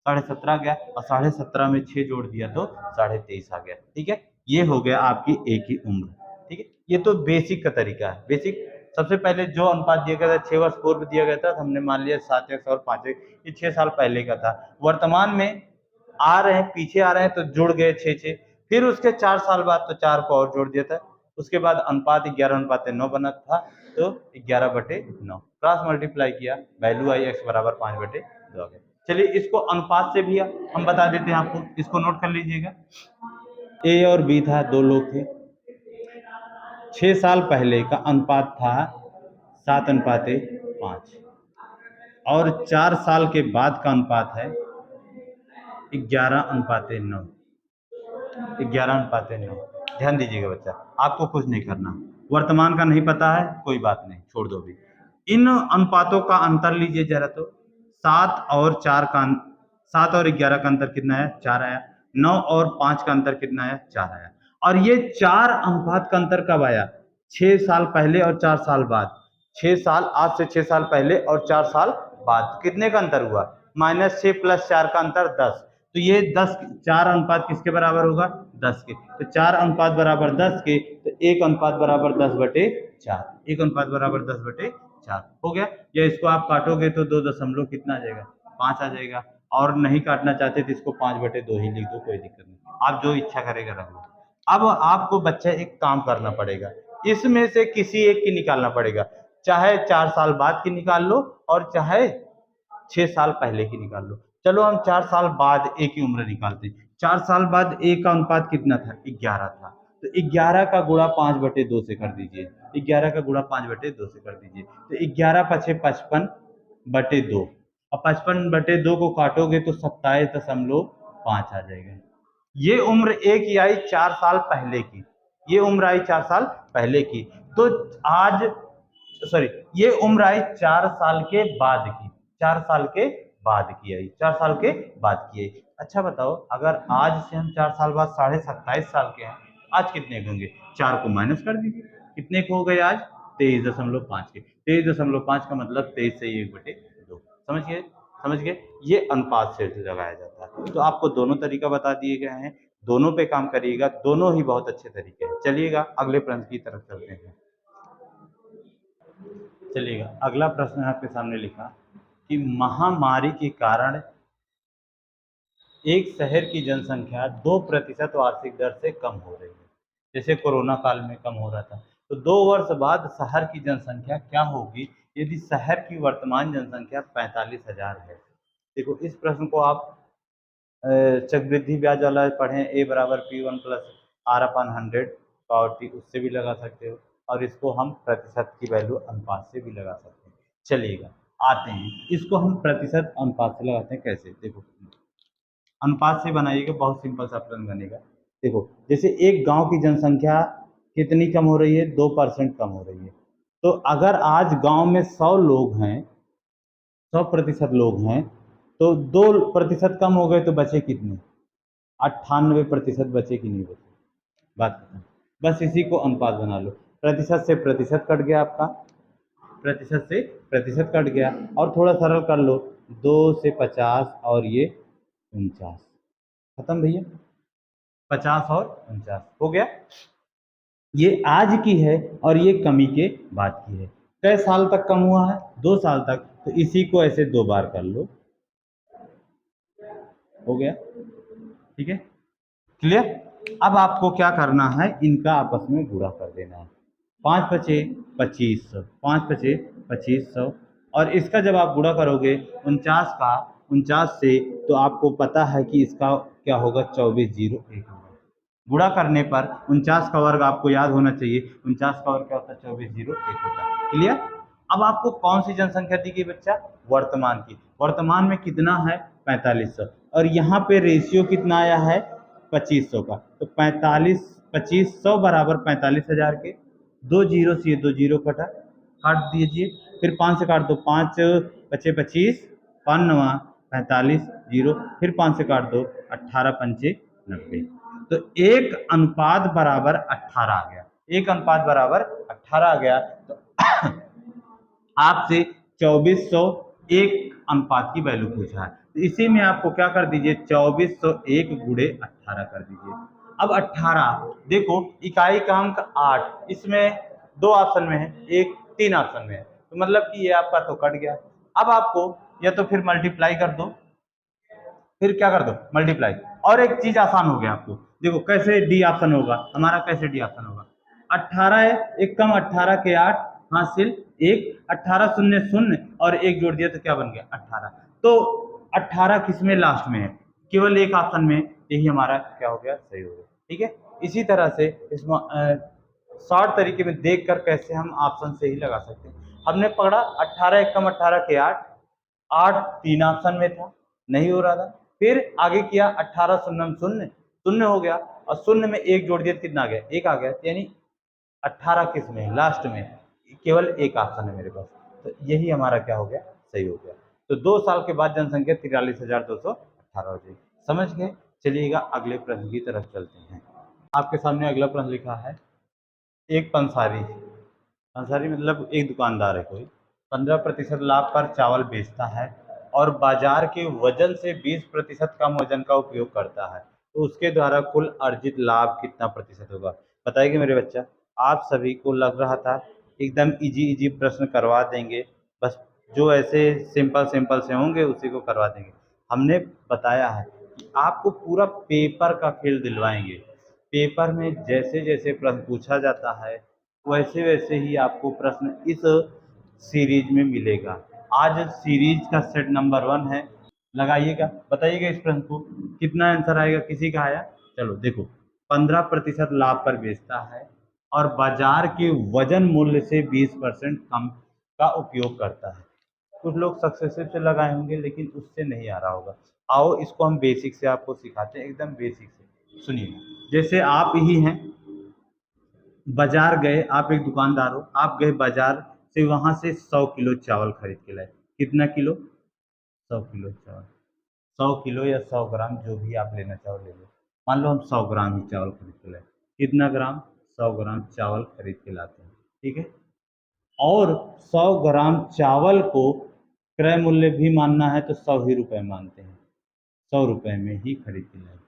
17.5 आ गया, और 17.5 में 6 जोड़ दिया तो 23.5 आ गया। ठीक है, ये हो गया आपकी ए की उम्र। ठीक है, ये तो बेसिक का तरीका है। बेसिक सबसे पहले जो अनुपात दिया गया था 6 वर्ष पूर्व दिया गया था, हमने मान लिया 7x और 5x, ये 6 साल पहले का था। वर्तमान में आ रहे हैं, पीछे आ रहे हैं तो जुड़ गए 6, फिर उसके 4 साल बाद तो 4 को और जोड़ दिया था, उसके बाद अनुपात 11:9 बना था, तो 11/9 क्रॉस मल्टीप्लाई किया, वैल्यू आई x बराबर 5/2 आ गया। चलिए इसको अनुपात से भी हम बता देते हैं आपको, इसको नोट कर लीजिएगा। ए और बी था, 2 लोग थे, 6 साल पहले का अनुपात था 7:5 और 4 साल के बाद का अनुपात है 11:9। 11:9। ध्यान दीजिएगा बच्चा, आपको कुछ नहीं करना, वर्तमान का नहीं पता है कोई बात नहीं, छोड़ दो भी। इन अनुपातों का अंतर लीजिए जरा, तो 7 और 11 का अंतर कितना है, 4 आया। 9 और 5 का अंतर कितना है, 4 आया। और ये 4 अनुपात का अंतर कब आया, 6 साल पहले और 4 साल बाद। 6 साल, आज से 6 साल पहले और 4 साल बाद, कितने का अंतर हुआ, -6 + 4 का अंतर 10। तो ये 10, 4 अनुपात किसके बराबर होगा, 10 के। तो 4 अनुपात बराबर 10 के, तो 1 अनुपात बराबर 10/4, 1 अनुपात बराबर 10/4 हो गया। या इसको आप काटोगे तो 2 दशमलव कितना आ जाएगा, 5 आ जाएगा। और नहीं काटना चाहते तो इसको 5/2 ही लिख दो, कोई दिक्कत नहीं, आप जो इच्छा करेगा रख लो। अब आपको बच्चा एक काम करना पड़ेगा, इसमें से किसी एक की निकालना पड़ेगा, चाहे 4 साल बाद की निकाल लो और चाहे 6 साल पहले की निकाल लो। चलो हम 4 साल बाद ए की उम्र निकालते हैं। 4 साल बाद ए का अनुपात कितना था, 11 था। तो 11 का गुणा 5/2 से कर दीजिए, 11 का गुणा 5/2 से कर दीजिए, तो 11 पचे 55/2, और 55/2 को काटोगे तो 27.5 आ जाएगा। ये उम्र ए की आई 4 साल पहले की, ये उम्र आई 4 साल पहले की। तो आज सॉरी, ये उम्र आई 4 साल के बाद की, 4 साल के बाद की आई, 4 साल के बाद की आई। अच्छा बताओ, अगर आज से हम 4 साल बाद 27.5 साल के हैं, आज कितने के होंगे? 4 को माइनस कर दीजिए, कितने के हो गए आज? 23.5 के। 23.5 का मतलब 23 से 1/2। समझ गए? समझ गए? ये अनुपात से लगाया जाता है। तो आपको दोनों तरीका बता दिए गए हैं, दोनों पे काम करिएगा, दोनों ही बहुत अच्छे तरीके हैं। चलिएगा अगले प्रश्न की तरफ चलते हैं। चलिएगा अगला प्रश्न आपके सामने लिखा कि महामारी के कारण एक शहर की जनसंख्या 2% वार्षिक दर से कम हो रही है। जैसे कोरोना काल में कम हो रहा था, तो 2 वर्ष बाद शहर की जनसंख्या क्या होगी यदि शहर की वर्तमान जनसंख्या 45,000 है? देखो इस प्रश्न को आप चक्रवृद्धि ब्याज वाला पढ़ें, ए बराबर P1 plus R/100 power T, उससे भी लगा सकते हो, और इसको हम प्रतिशत की वैल्यू अनुपात से भी लगा सकते हैं। चलिएगा आते हैं, इसको हम प्रतिशत अनुपात से लगाते हैं। कैसे? देखो अनुपात से बनाइएगा, बहुत सिंपल सा प्रश्न बनेगा। देखो जैसे एक गांव की जनसंख्या कितनी कम हो रही है? 2% कम हो रही है। तो अगर आज गांव में 100 लोग हैं, 100% लोग हैं, तो 2% कम हो गए तो बचे कितने? 98% बचे कि नहीं बचे? बात खत्म। बस इसी को अनुपात बना लो। प्रतिशत से प्रतिशत कट गया आपका, प्रतिशत से प्रतिशत कट गया, और थोड़ा सरल कर लो, 2 से 50 और ये 49, खत्म भैया। 50 और 49 हो गया। ये आज की है और ये कमी के बाद की है। कै साल तक कम हुआ है? 2 साल तक। तो इसी को ऐसे 2 बार कर लो, हो गया। ठीक है, क्लियर? अब आपको क्या करना है, इनका आपस में गुणा कर देना है। 5×5 = 2500, 5×5 = 2500, और इसका जब आप गुणा करोगे 49 से, तो आपको पता है कि इसका क्या होगा? 2401 होगा। गुणा करने पर 49 का वर्ग आपको याद होना चाहिए, 49 का वर्ग क्या होता है? 2401 होता है। क्लियर? अब आपको कौन सी जनसंख्या दी गई बच्चा? वर्तमान की। वर्तमान में कितना है? 4500, और यहाँ पे रेशियो कितना आया है? 2500 का। तो 2500 बराबर 45,000 के, 2 जीरो से 2 जीरो कटा, काट दीजिए, फिर 5 से काट दो, 5 बचे 25, 5 9 45, जीरो, फिर 5 से काट दो, 18 पंचे 90। तो 1:18 आ गया, 1:18 आ गया। तो आपसे 2401 अनुपात की वैल्यू पूछा है, तो इसी में आपको क्या कर दीजिए? 2401 गुणे 18 कर दीजिए। अब 18 देखो, इकाई का अंक 8, इसमें 2 ऑप्शन में है, एक 3 ऑप्शन में है, तो मतलब कि ये आपका तो कट गया। अब आपको या तो फिर मल्टीप्लाई कर दो, फिर क्या कर दो? मल्टीप्लाई। और एक चीज आसान हो गया आपको, देखो कैसे डी ऑप्शन होगा हमारा, कैसे डी ऑप्शन होगा? 18 है, एक कम 18 के 8 हासिल 1, 18 शून्य शून्य और एक जोड़ दिया तो क्या बन गया? 18। तो 18 किसमें लास्ट में है? केवल एक ऑप्शन में, यही हमारा क्या हो गया? सही हो गया। ठीक है, इसी तरह से इसमें शॉर्ट तरीके में देख कर कैसे हम ऑप्शन से ही लगा सकते हैं। हमने पकड़ा 18 एक कम 18 के 8, 8 3 ऑप्शन में था, नहीं हो रहा था, फिर आगे किया 18 शून्य शून्य, शून्य हो गया, और शून्य में एक जोड़ दिया, कितना आ गया? एक आ गया, यानी 18 किस में? लास्ट में, केवल एक ऑप्शन है मेरे पास, तो यही हमारा क्या हो गया? सही हो गया। तो 2 साल के बाद जनसंख्या 43,218 हो जाएगी। समझ गए? चलिएगा अगले प्रश्न की तरफ चलते हैं। आपके सामने अगला प्रश्न लिखा है, एक पंसारी, पंसारी मतलब एक दुकानदार है कोई, 15% लाभ पर चावल बेचता है और बाजार के वजन से 20% कम वजन का उपयोग करता है, तो उसके द्वारा कुल अर्जित लाभ कितना प्रतिशत होगा? बताइए मेरे बच्चा। आप सभी को लग रहा था एकदम इजी इजी प्रश्न करवा देंगे, बस जो ऐसे सिंपल सिंपल से होंगे उसी को करवा देंगे। हमने बताया है कि आपको पूरा पेपर का खेल दिलवाएंगे, पेपर में जैसे जैसे प्रश्न पूछा जाता है वैसे वैसे ही आपको प्रश्न इस सीरीज में मिलेगा। आज सीरीज का सेट नंबर 1 है, लगाइएगा, बताइएगा इस प्रश्न को कितना आंसर आएगा? किसी का आया? चलो देखो, 15% लाभ पर बेचता है और बाजार के वजन मूल्य से 20% कम का उपयोग करता है। कुछ लोग सक्सेसिव से लगाए होंगे लेकिन उससे नहीं आ रहा होगा। आओ इसको हम बेसिक से आपको सिखाते हैं, एकदम बेसिक से सुनिए। जैसे आप ही हैं, बाजार गए, आप एक दुकानदार हो, आप गए बाजार से, वहां से 100 किलो चावल खरीद के लाए। कितना किलो? 100 किलो चावल, 100 किलो या 100 ग्राम जो भी आप लेना चाहो ले लो। मान लो हम 100 ग्राम ही चावल खरीद के लाए। कितना ग्राम? 100 ग्राम चावल खरीद के लाते हैं, ठीक है। और 100 ग्राम चावल को क्रय मूल्य भी मानना है तो 100 ही रुपये मानते हैं, 100 रुपये में ही खरीद के लाए।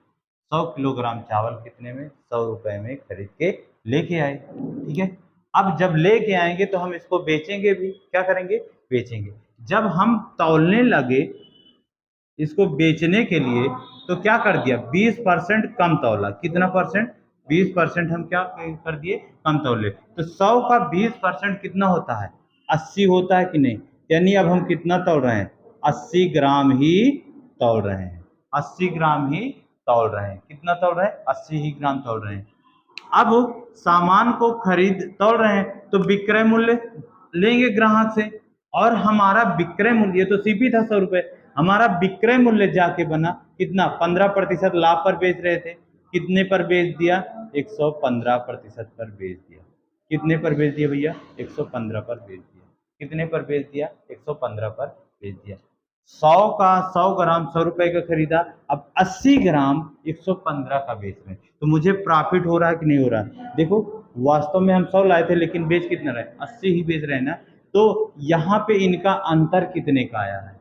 100 किलोग्राम चावल कितने में? 100 रुपये में खरीद के लेके आए, ठीक है। अब जब लेके आएंगे तो हम इसको बेचेंगे भी, क्या करेंगे? बेचेंगे। जब हम तौलने लगे इसको बेचने के लिए तो क्या कर दिया? 20% कम तौला। कितना परसेंट? 20% हम क्या कर दिए? कम तौले। तो 100 का 20% कितना होता है? 80 होता है कि नहीं? यानी अब हम कितना तौल रहे हैं? 80 ग्राम ही तौल रहे हैं, 80 ग्राम ही तौल रहे हैं। कितना तौल रहे हैं? 80 ही ग्राम तौल रहे हैं। अब सामान को खरीद तौल रहे हैं तो विक्रय मूल्य लेंगे ग्राहक से, और हमारा विक्रय मूल्य, ये तो सीपी था 100 रुपये, हमारा विक्रय मूल्य जाके बना कितना? 15% लाभ पर बेच रहे थे। कितने पर बेच दिया? 115% पर बेच दिया। कितने पर बेच दिया भैया? 115 पर बेच दिया। कितने पर बेच दिया? 115 पर बेच दिया। 100 का 100 ग्राम 100 रुपए का खरीदा, अब 80 ग्राम 115 का बेच रहे हैं, तो मुझे प्रॉफिट हो रहा है कि नहीं हो रहा है? देखो, वास्तव में हम 100 लाए थे लेकिन बेच कितना रहे? 80 ही बेच रहे हैं ना। तो यहाँ पे इनका अंतर कितने का आया है?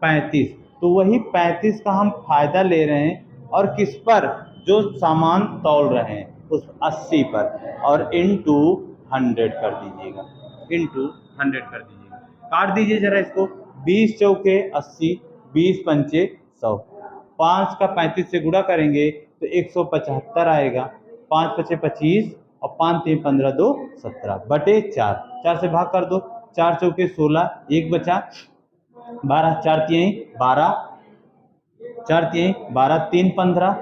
35। तो वही 35 का हम फायदा ले रहे हैं, और किस पर? जो सामान तौल रहे हैं उस 80 पर, और इंटू 100 कर दीजिएगा, इंटू 100 कर दीजिएगा। काट दीजिए जरा इसको। 20 चौके 80, 20 पंचे 100, 5 का 35 से गुणा करेंगे तो 175 आएगा। 5 पचे 25 और 5 3 15 2 17 बटे 4, 4 से भाग कर दो। 4 चौके 16, एक बचा 12, 4 तीन 12, 4 तीन 12, 3 15,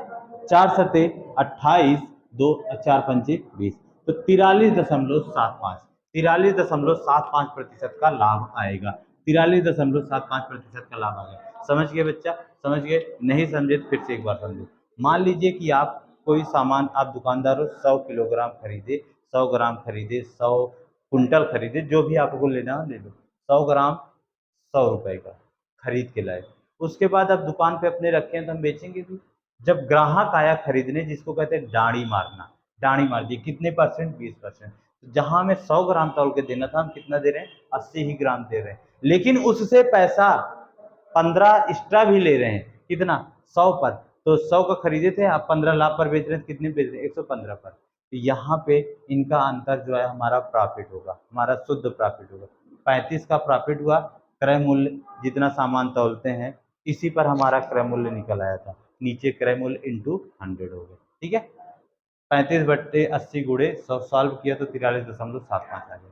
4 सते 28, 2 4 पंचे 20, तो 43.75, 43.75% का लाभ आएगा। 43.75% का लाभ आएगा। समझ गए बच्चा? समझ गए? नहीं समझे तो फिर से एक बार समझो। मान लीजिए कि आप कोई सामान, आप दुकानदार हो, 100 किलोग्राम खरीदे, 100 ग्राम खरीदे, 100 कुंटल खरीदे, जो भी आपको लेना हो ले लो। 100 ग्राम 100 रुपए का खरीद के लाए। उसके बाद अब दुकान पे अपने रखे हैं तो हम बेचेंगे भी। जब ग्राहक आया खरीदने, जिसको कहते हैं डाणी मारना, डाणी मार दी। कितने परसेंट? 20%। तो जहां हमें 100 ग्राम तौल के देना था, हम कितना दे रहे हैं? 80 ही ग्राम दे रहे हैं, लेकिन उससे पैसा 15 एक्स्ट्रा भी ले रहे हैं। कितना? 100 पर। तो 100 का खरीदे थे, आप 15 लाख पर बेच रहे हैं, कितने बेच रहे हैं? 115 पर। तो यहाँ पे इनका अंतर जो है हमारा प्रॉफिट होगा, हमारा शुद्ध प्रॉफिट होगा। 35 का प्रॉफिट हुआ। क्रय मूल्य जितना सामान तौलते हैं इसी पर हमारा क्रय मूल्य निकल आया था। नीचे क्रय मूल्य इंटू 100 हो गया, ठीक है। 35 बट्टे 80 गुड़े 100 सॉल्व किया तो 43.75 आ गया।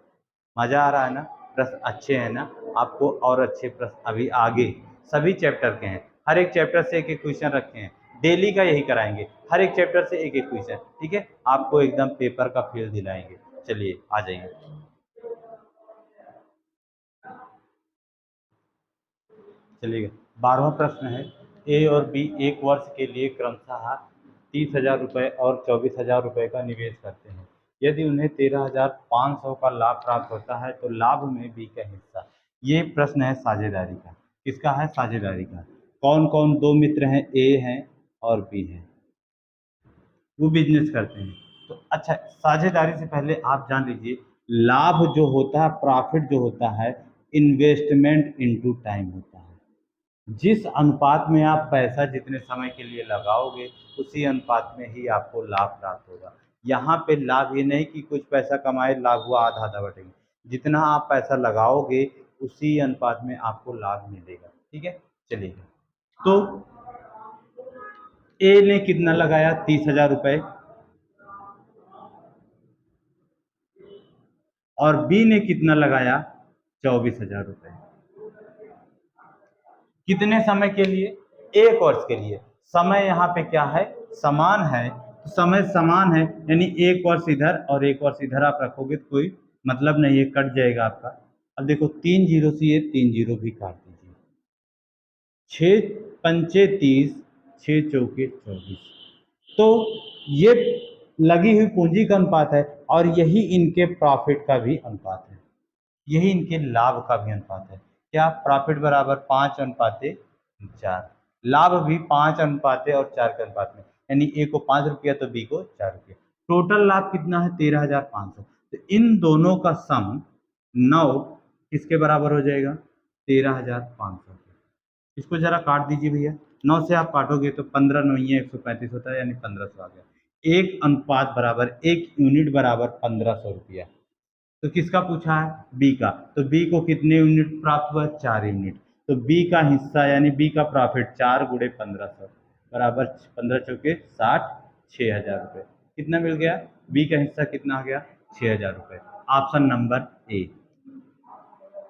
मजा आ रहा है ना? प्रश्न अच्छे हैं ना? आपको और अच्छे प्रश्न अभी आगे सभी चैप्टर के हैं। हर एक चैप्टर से एक एक क्वेश्चन रखे हैं। डेली का यही कराएंगे, हर एक चैप्टर से एक एक क्वेश्चन, ठीक है। आपको एकदम पेपर का फील दिलाएंगे। चलिए आ जाइए। चलिए 12वां प्रश्न है। ए और बी एक वर्ष के लिए क्रमशः 30,000 रुपये और 24,000 रुपये का निवेश करते हैं। यदि उन्हें 13,500 का लाभ प्राप्त होता है तो लाभ में बी का हिस्सा। ये प्रश्न है साझेदारी का। किसका है? साझेदारी का। कौन कौन दो मित्र हैं? ए हैं और बी हैं, वो बिजनेस करते हैं। तो अच्छा, साझेदारी से पहले आप जान लीजिए, लाभ जो होता है, प्रॉफिट जो होता है, इन्वेस्टमेंट इनटू टाइम होता है। जिस अनुपात में आप पैसा जितने समय के लिए लगाओगे उसी अनुपात में ही आपको लाभ प्राप्त होगा। यहाँ पे लाभ ये नहीं कि कुछ पैसा कमाए, लाभ हुआ आधा आधा बटेंगे। जितना आप पैसा लगाओगे उसी अनुपात में आपको लाभ मिलेगा, ठीक है। चलिए, तो ए ने कितना लगाया? 30,000 रुपये, और बी ने कितना लगाया? 24,000 रुपये। कितने समय के लिए? एक वर्ष के लिए। समय यहाँ पे क्या है? समान है, तो समय समान है, यानी एक वर्ष इधर और एक वर्ष इधर आप रखोगे तो कोई मतलब नहीं है, कट जाएगा आपका। अब देखो 3 जीरो से ये 3 जीरो भी काट दीजिए। 6 पंचे 30, 6 चौके 24। तो ये लगी हुई पूंजी का अनुपात है, और यही इनके प्रॉफिट का भी अनुपात है, यही इनके लाभ का भी अनुपात है। क्या? प्रॉफिट बराबर 5 अनुपाते 4। लाभ भी 5:4 के अनुपात में, यानी ए को 5 रुपया तो बी को 4 रुपया। टोटल लाभ कितना है? 13,500। तो इन दोनों का सम 9 किसके बराबर हो जाएगा? 13,500। इसको जरा काट दीजिए भैया। 9 से आप काटोगे तो 15 9 135 होता है, यानी 1500 आ गया। एक अनुपात बराबर 1 यूनिट बराबर 1500 रुपया। तो किसका पूछा है? बी का। तो बी को कितने यूनिट प्राप्त हुआ? 4 यूनिट। तो बी का हिस्सा यानी बी का प्रॉफिट 4 गुणे 1500 बराबर 15 चौके 60, 6,000 रुपये। कितना मिल गया? बी का हिस्सा कितना आ गया? 6,000 रुपये। Option number A.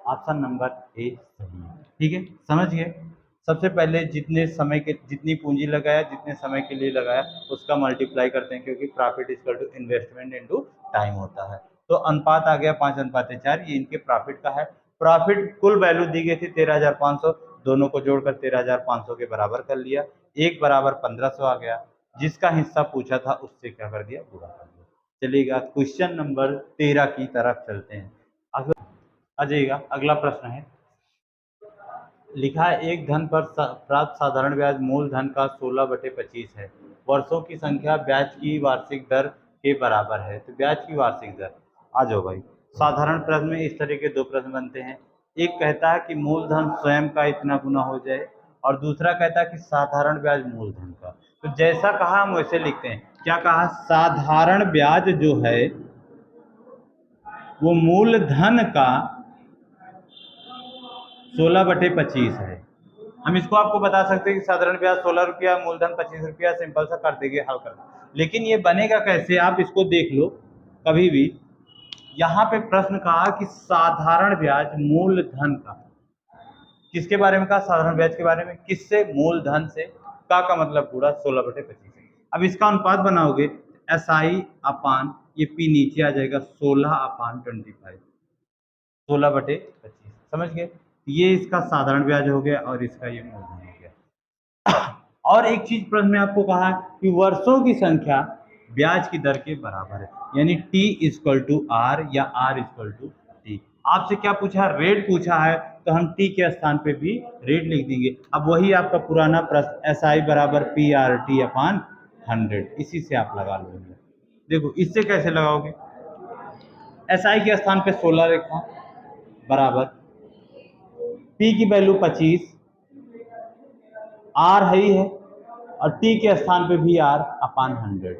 Option number A सही है। ठीक है, समझ गए। सबसे पहले जितनी पूंजी लगाया, जितने समय के लिए लगाया, उसका मल्टीप्लाई करते हैं, क्योंकि profit equal to investment into time होता है। तो अनुपात आ गया 5:4, ये इनके प्रॉफिट का है। प्रॉफिट कुल वैल्यू दी गई थी 13,500, दोनों को जोड़कर 13,500 के बराबर कर लिया। एक बराबर 1500 आ गया। जिसका हिस्सा पूछा था उससे क्या कर दिया? गुणा कर दिया। चलिएगा क्वेश्चन नंबर 13 की तरफ चलते हैं। आ जाइएगा, अगला प्रश्न है। लिखा है एक धन पर प्राप्त साधारण ब्याज मूलधन का 16/25 है। वर्षों की संख्या ब्याज की वार्षिक दर के बराबर है। तो ब्याज की वार्षिक दर, आ जाओ भाई। साधारण प्रश्न में इस तरह के दो प्रश्न बनते हैं। एक कहता है कि मूलधन स्वयं का इतना गुना हो जाए, और दूसरा कहता है कि साधारण ब्याज मूलधन का। तो जैसा कहा हम वैसे लिखते हैं। क्या कहा? साधारण ब्याज जो है वो मूलधन का 16/25 है। हम इसको आपको बता सकते हैं कि साधारण ब्याज 16 रुपया, मूलधन 25 रुपया, सिंपल सा कर देंगे, हल कर देंगे। लेकिन ये बनेगा कैसे? आप इसको देख लो कभी भी। यहाँ पे प्रश्न कहा कि साधारण ब्याज मूलधन का, किसके बारे में कहा? साधारण ब्याज के बारे में। किससे? मूलधन से। का मतलब पूरा 16/25 है। अब इसका अनुपात बनाओगे, SI अपान ये P नीचे आ जाएगा, 16/25, 16/25। समझ गए? ये इसका साधारण ब्याज हो गया और इसका ये मूलधन हो गया। और एक चीज प्रश्न में आपको कहा कि वर्षों की संख्या ब्याज की दर के बराबर है, यानी T इक्वल टू आर या R इक्वल टू टी। आपसे क्या पूछा? रेट पूछा है, तो हम T के स्थान पे भी रेट लिख देंगे। अब वही आपका पुराना प्रश्न, SI बराबर PRT अपान 100, इसी से आप लगा लोगे। देखो इससे कैसे लगाओगे? SI के स्थान पे 16 रेखा बराबर P की वैल्यू 25, R है ही है, और T के स्थान पे भी R अपान 100।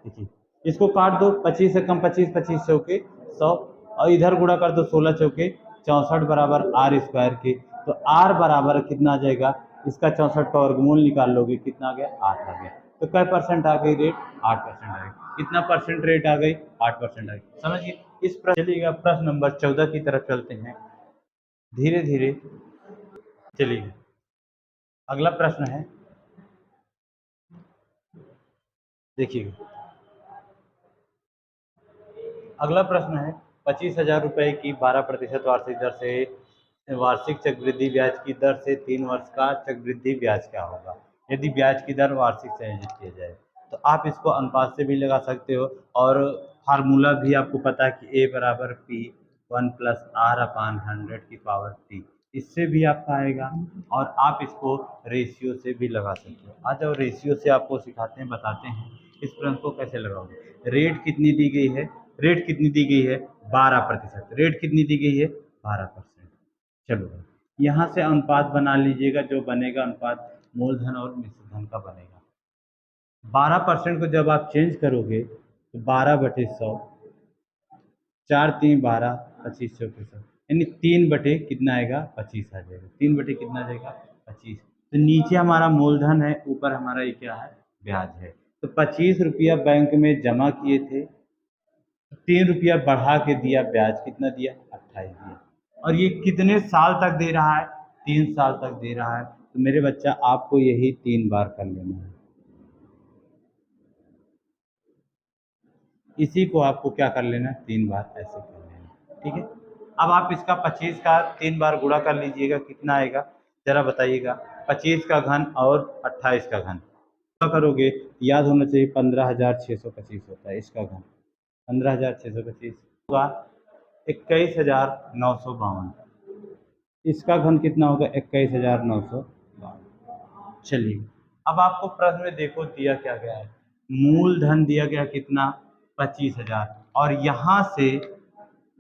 देखिए इसको काट दो, 25 से कम 25, 25 चौके 100, और इधर गुणा कर दो 16 चौके 64 बराबर R स्क्वायर के। तो R बराबर कितना आ जाएगा? इसका 64 का वर्गमूल निकाल लोगे, कितना आ गया? 8 आ गया। तो कै परसेंट आ गई रेट? 8% आ गई। कितना परसेंट रेट आ गई? 8% आ गई। समझिए। इस प्रश्न, चलिएगा प्रश्न नंबर 14 की तरफ चलते हैं धीरे धीरे। चलिए अगला प्रश्न है, देखिए अगला प्रश्न है। 25,000 रुपये की 12% वार्षिक दर से वार्षिक चक्रवृद्धि ब्याज की दर से 3 वर्ष का चक्रवृद्धि ब्याज क्या होगा यदि ब्याज की दर वार्षिक संयोजित किया जाए? तो आप इसको अनुपात से भी लगा सकते हो, और फार्मूला भी आपको पता है कि A बराबर P1 प्लस R अपान 100 की पावर T, इससे भी आपका आएगा। और आप इसको रेशियो से भी लगा सकते हो। आ जाओ, रेशियो से आपको सिखाते हैं, बताते हैं इस प्रश्न को कैसे लगाओगे। रेट कितनी दी गई है? रेट कितनी दी गई है? 12%। रेट कितनी दी गई है? 12%। चलो यहाँ से अनुपात बना लीजिएगा, जो बनेगा अनुपात मूलधन और मिश्र धन का बनेगा। 12% को जब आप चेंज करोगे तो 12/100, 4×3 = 12, 25×100, यानी 3 बटे कितना आएगा? 25 आ जाएगा। 3 बटे कितना आ जाएगा? 25। तो नीचे हमारा मूलधन है, ऊपर हमारा ये क्या है? ब्याज है। तो 25 रुपया बैंक में जमा किए थे, 3 रुपया बढ़ा के दिया ब्याज, कितना दिया? 28 दिया। और ये कितने साल तक दे रहा है? 3 साल तक दे रहा है। तो मेरे बच्चा आपको यही 3 बार कर लेना है। इसी को आपको क्या कर लेना है? 3 बार ऐसे कर लेना। ठीक है। अब आप इसका 25 का 3 बार गुणा कर लीजिएगा, कितना आएगा जरा बताइएगा? 25 का घन और 28 का घन क्या करोगे? याद होना चाहिए, 15,625 होता है इसका घन। 15,625 होगा 21,952। इसका घन कितना होगा? 21,952। चलिए, अब आपको प्रश्न में देखो दिया क्या गया है, मूलधन दिया गया कितना 25,000 और यहाँ से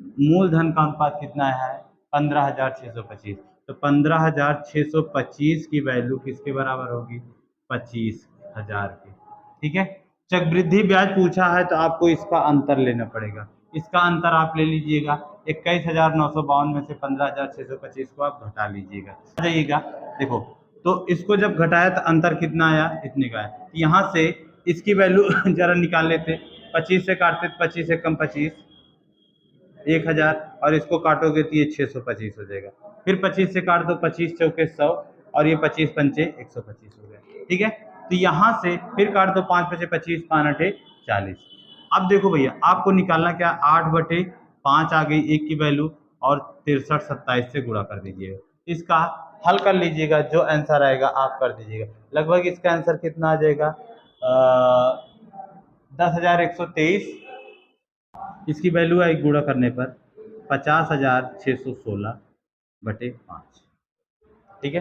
मूलधन का अनुपात कितना है 15,625। तो 15,625 की वैल्यू किसके बराबर होगी 25,000 के। ठीक है, चक्रवृद्धि ब्याज पूछा है तो आपको इसका अंतर लेना पड़ेगा। इसका अंतर आप ले लीजिएगा 21,952 में से 15,625 को आप घटा लीजिएगा, आ जाइएगा। देखो तो इसको जब घटाया तो अंतर कितना आया, इतने का है। यहाँ से इसकी वैल्यू जरा निकाल लेते, 25 से काटते तो 25 से कम 25 1000 और इसको काटोगे तो ये 625 हो जाएगा। फिर 25 से काट दो, 25 चौके 100 और ये 25 पंचे 125 हो गया। ठीक है, तो यहाँ से फिर काट दो, 5 पचे 25 5 अठे 40। अब देखो भैया आपको निकालना क्या, 8/5 आ गई एक की वैल्यू और 63 27 से गुणा कर दीजिएगा। इसका हल कर लीजिएगा, जो आंसर आएगा आप कर दीजिएगा। लगभग इसका आंसर कितना आ जाएगा 10,123। इसकी वैल्यू आई गुणा करने पर 50,616/5। ठीक है,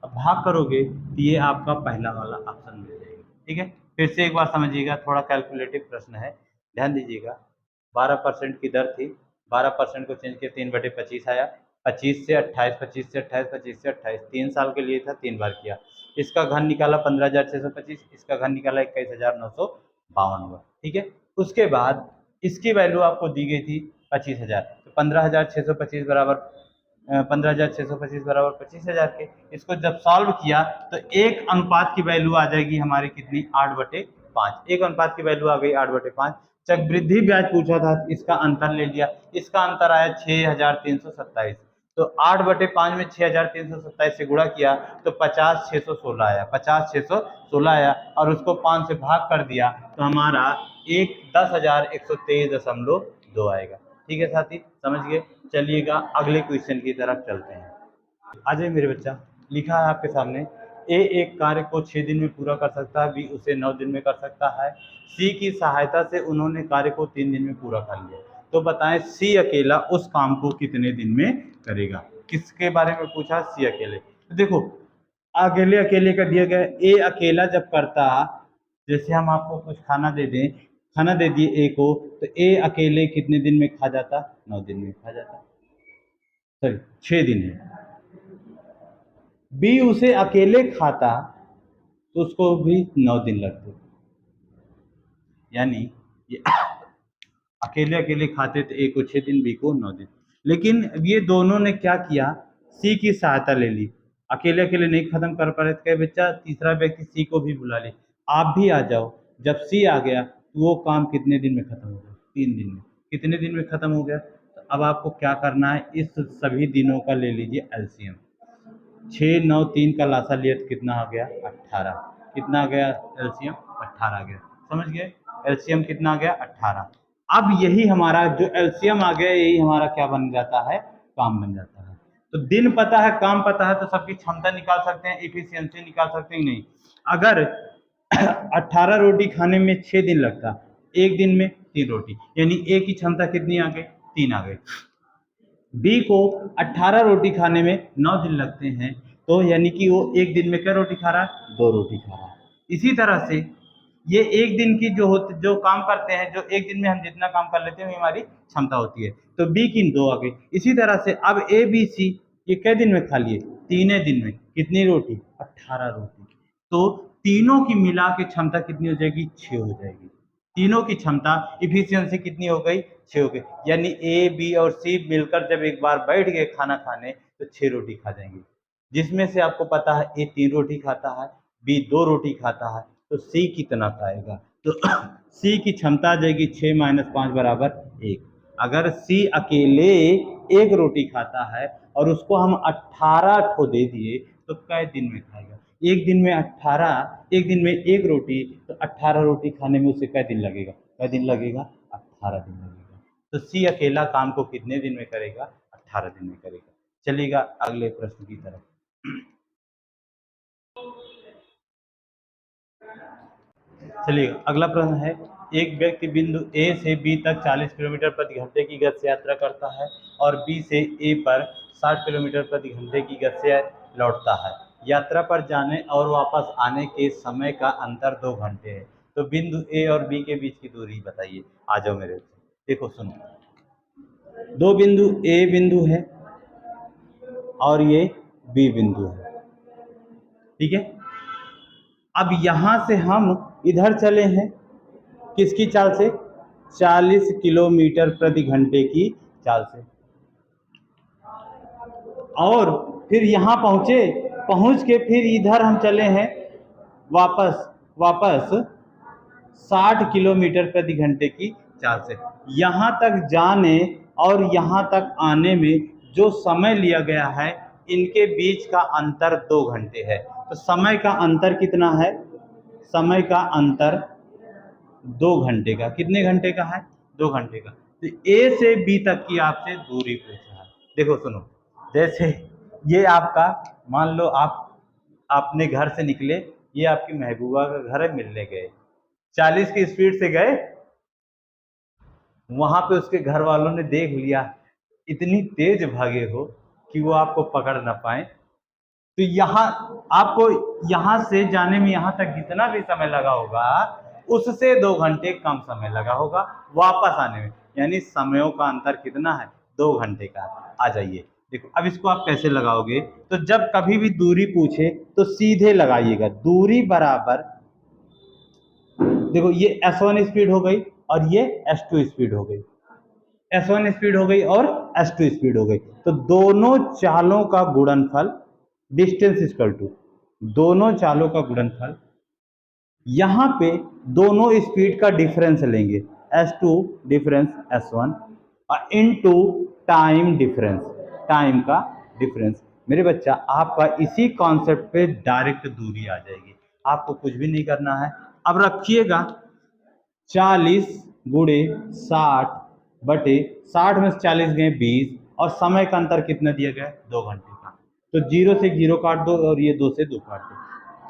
अब भाग करोगे तो ये आपका पहला वाला ऑप्शन मिल जाएगा। ठीक है, फिर से एक बार समझिएगा, थोड़ा कैलकुलेटिव प्रश्न है, ध्यान दीजिएगा। 12% की दर थी, 12% को चेंज किया 3/25 आया, 25 से 28, 25 से 28, 25 से 28, 3 साल के लिए था, 3 बार किया। इसका घन निकाला 15,625, इसका घन निकाला 21,952 हुआ। ठीक है, उसके बाद इसकी वैल्यू आपको दी गई थी 25,000, तो 15,625 बराबर 15,625 बराबर 25,000 के। इसको जब सॉल्व किया तो एक अनुपात की वैल्यू आ जाएगी हमारी कितनी 8/5। एक अनुपात की वैल्यू आ गई 8/5। चक्रवृद्धि ब्याज पूछा था, इसका अंतर ले लिया, इसका अंतर आया 6,327। तो 8/5 में 6,327 से गुणा किया तो 50,616 आया, 50,616 आया और उसको 5 से भाग कर दिया तो हमारा 10,123.2 आएगा। ठीक है साथी, समझ गए। चलिएगा अगले क्वेश्चन की तरफ चलते हैं। आ जाइए मेरे बच्चा, लिखा है आपके सामने, ए एक कार्य को 6 दिन में पूरा कर सकता है, बी उसे 9 दिन में कर सकता है, सी की सहायता से उन्होंने कार्य को 3 दिन में पूरा कर लिया। तो बताएं सी अकेला उस काम को कितने दिन में करेगा। किसके बारे में पूछा, सी अकेले। तो देखो अकेले अकेले का दिया गया, ए अकेला जब करता, जैसे हम आपको कुछ खाना दे दें, खाना दे दिए ए को, तो ए अकेले कितने दिन में खा जाता, 9 दिन में खा जाता, सॉरी 6 दिन में। बी उसे अकेले खाता तो उसको भी 9 दिन लगते, यानी ये अकेले अकेले खाते तो ए को 6 दिन, बी को 9 दिन। लेकिन ये दोनों ने क्या किया, सी की सहायता ले ली, अकेले अकेले नहीं खत्म कर पा रहे थे, बच्चा तीसरा व्यक्ति सी को भी बुला ले, आप भी आ जाओ। जब सी आ गया तो वो काम कितने दिन में खत्म हो गया, 3 दिन में। कितने दिन में खत्म हो गया, तो अब आपको क्या करना है, इस सभी दिनों का ले लीजिए एलसीएम। 6 9 3 का लासा लिया तो कितना आ गया 18। कितना आ गया एलसीएम 18 आ गया, समझ गए। एलसीएम कितना आ गया 18। अब यही हमारा जो एलसीएम आ गया, यही हमारा क्या बन जाता है, काम बन जाता है। तो दिन पता है, काम पता है, तो सबकी क्षमता निकाल सकते हैं, इफिशियंसी निकाल सकते हैं। नहीं, अगर 18 रोटी खाने में 6 दिन लगता, एक दिन में 3 रोटी, यानी ए की क्षमता कितनी आ गई, 3 आ गई। बी को 18 रोटी खाने में 9 दिन लगते हैं, तो यानी कि वो एक दिन में क्या रोटी खा रहा है, 2 रोटी खा रहा है। इसी तरह से ये एक दिन की जो काम करते हैं, जो एक दिन में हम जितना काम कर लेते हैं हमारी क्षमता होती है, तो बी की 2 आ गई। इसी तरह से अब ए बी सी ये कै दिन में खा लिए, 3 दिन में। कितनी रोटी, 18 रोटी। तो तीनों की मिला के क्षमता कितनी हो जाएगी, 6 हो जाएगी। तीनों की क्षमता इफिशियंसी कितनी हो गई, 6 हो गई। यानी ए बी और सी मिलकर जब एक बार बैठ गए खाना खाने तो 6 रोटी खा जाएंगे, जिसमें से आपको पता है ए 3 रोटी खाता है, बी 2 रोटी खाता है, तो सी कितना खाएगा, तो सी की क्षमता आ जाएगी 6 - 5 बराबर 1। अगर सी अकेले 1 रोटी खाता है और उसको हम 18 ठो दे दिए तो कै दिन में खाएगा, एक दिन में 18, एक दिन में 1 रोटी, तो 18 रोटी खाने में उसे कै दिन लगेगा, कै दिन लगेगा, 18 दिन लगेगा। तो सी अकेला काम को कितने दिन में करेगा, 18 दिन में करेगा। चलिएगा अगले प्रश्न की तरफ। चलिए अगला प्रश्न है, एक व्यक्ति बिंदु ए से बी तक 40 किलोमीटर प्रति घंटे की गति से यात्रा करता है और बी से ए पर 60 किलोमीटर प्रति घंटे की गति से लौटता है। यात्रा पर जाने और वापस आने के समय का अंतर 2 घंटे है। तो बिंदु ए और बी के बीच की दूरी बताइए। आ जाओ मेरे से, देखो सुनो, दो बिंदु ए बिंदु है और ये बी बिंदु है, ठीक है। अब यहां से हम इधर चले हैं किसकी चाल से, 40 किलोमीटर प्रति घंटे की चाल से, और फिर यहाँ पहुंचे, पहुंच के फिर इधर हम चले हैं वापस 60 किलोमीटर प्रति घंटे की चाल से। यहाँ तक जाने और यहाँ तक आने में जो समय लिया गया है, इनके बीच का अंतर 2 घंटे है। तो समय का अंतर कितना है, समय का अंतर 2 घंटे का। कितने घंटे का है, 2 घंटे का। तो ए से बी तक की आपसे दूरी पूछा है। देखो सुनो, जैसे ये आपका, मान लो आप अपने घर से निकले, ये आपकी महबूबा का घर है, मिलने गए, 40 की स्पीड से गए, वहां पे उसके घर वालों ने देख लिया, इतनी तेज भागे हो कि वो आपको पकड़ ना पाए। तो यहाँ आपको यहाँ से जाने में यहाँ तक जितना भी समय लगा होगा, उससे 2 घंटे कम समय लगा होगा वापस आने में। यानी समयों का अंतर कितना है, 2 घंटे का। आ जाइए, देखो अब इसको आप कैसे लगाओगे। तो जब कभी भी दूरी पूछे तो सीधे लगाइएगा, दूरी बराबर, देखो ये S1 स्पीड हो गई और ये S2 स्पीड हो गई, S1 स्पीड हो गई और S2 स्पीड हो गई। तो दोनों चालों का गुणनफल, डिस्टेंस इक्वल टू दोनों चालों का गुणनफल, यहां पे दोनों स्पीड का डिफरेंस लेंगे, S2 डिफरेंस S1 और इनटू टाइम डिफरेंस, टाइम का डिफरेंस। मेरे बच्चा आपका इसी कॉन्सेप्ट पे डायरेक्ट दूरी आ जाएगी, आपको कुछ भी नहीं करना है। अब रखिएगा 40 गुणे 60 बटे 60 में से 40 गए 20, और समय का अंतर कितना दिया गया, 2 घंटे का। तो 0 से 0 काट दो और ये 2 से 2 काट दो,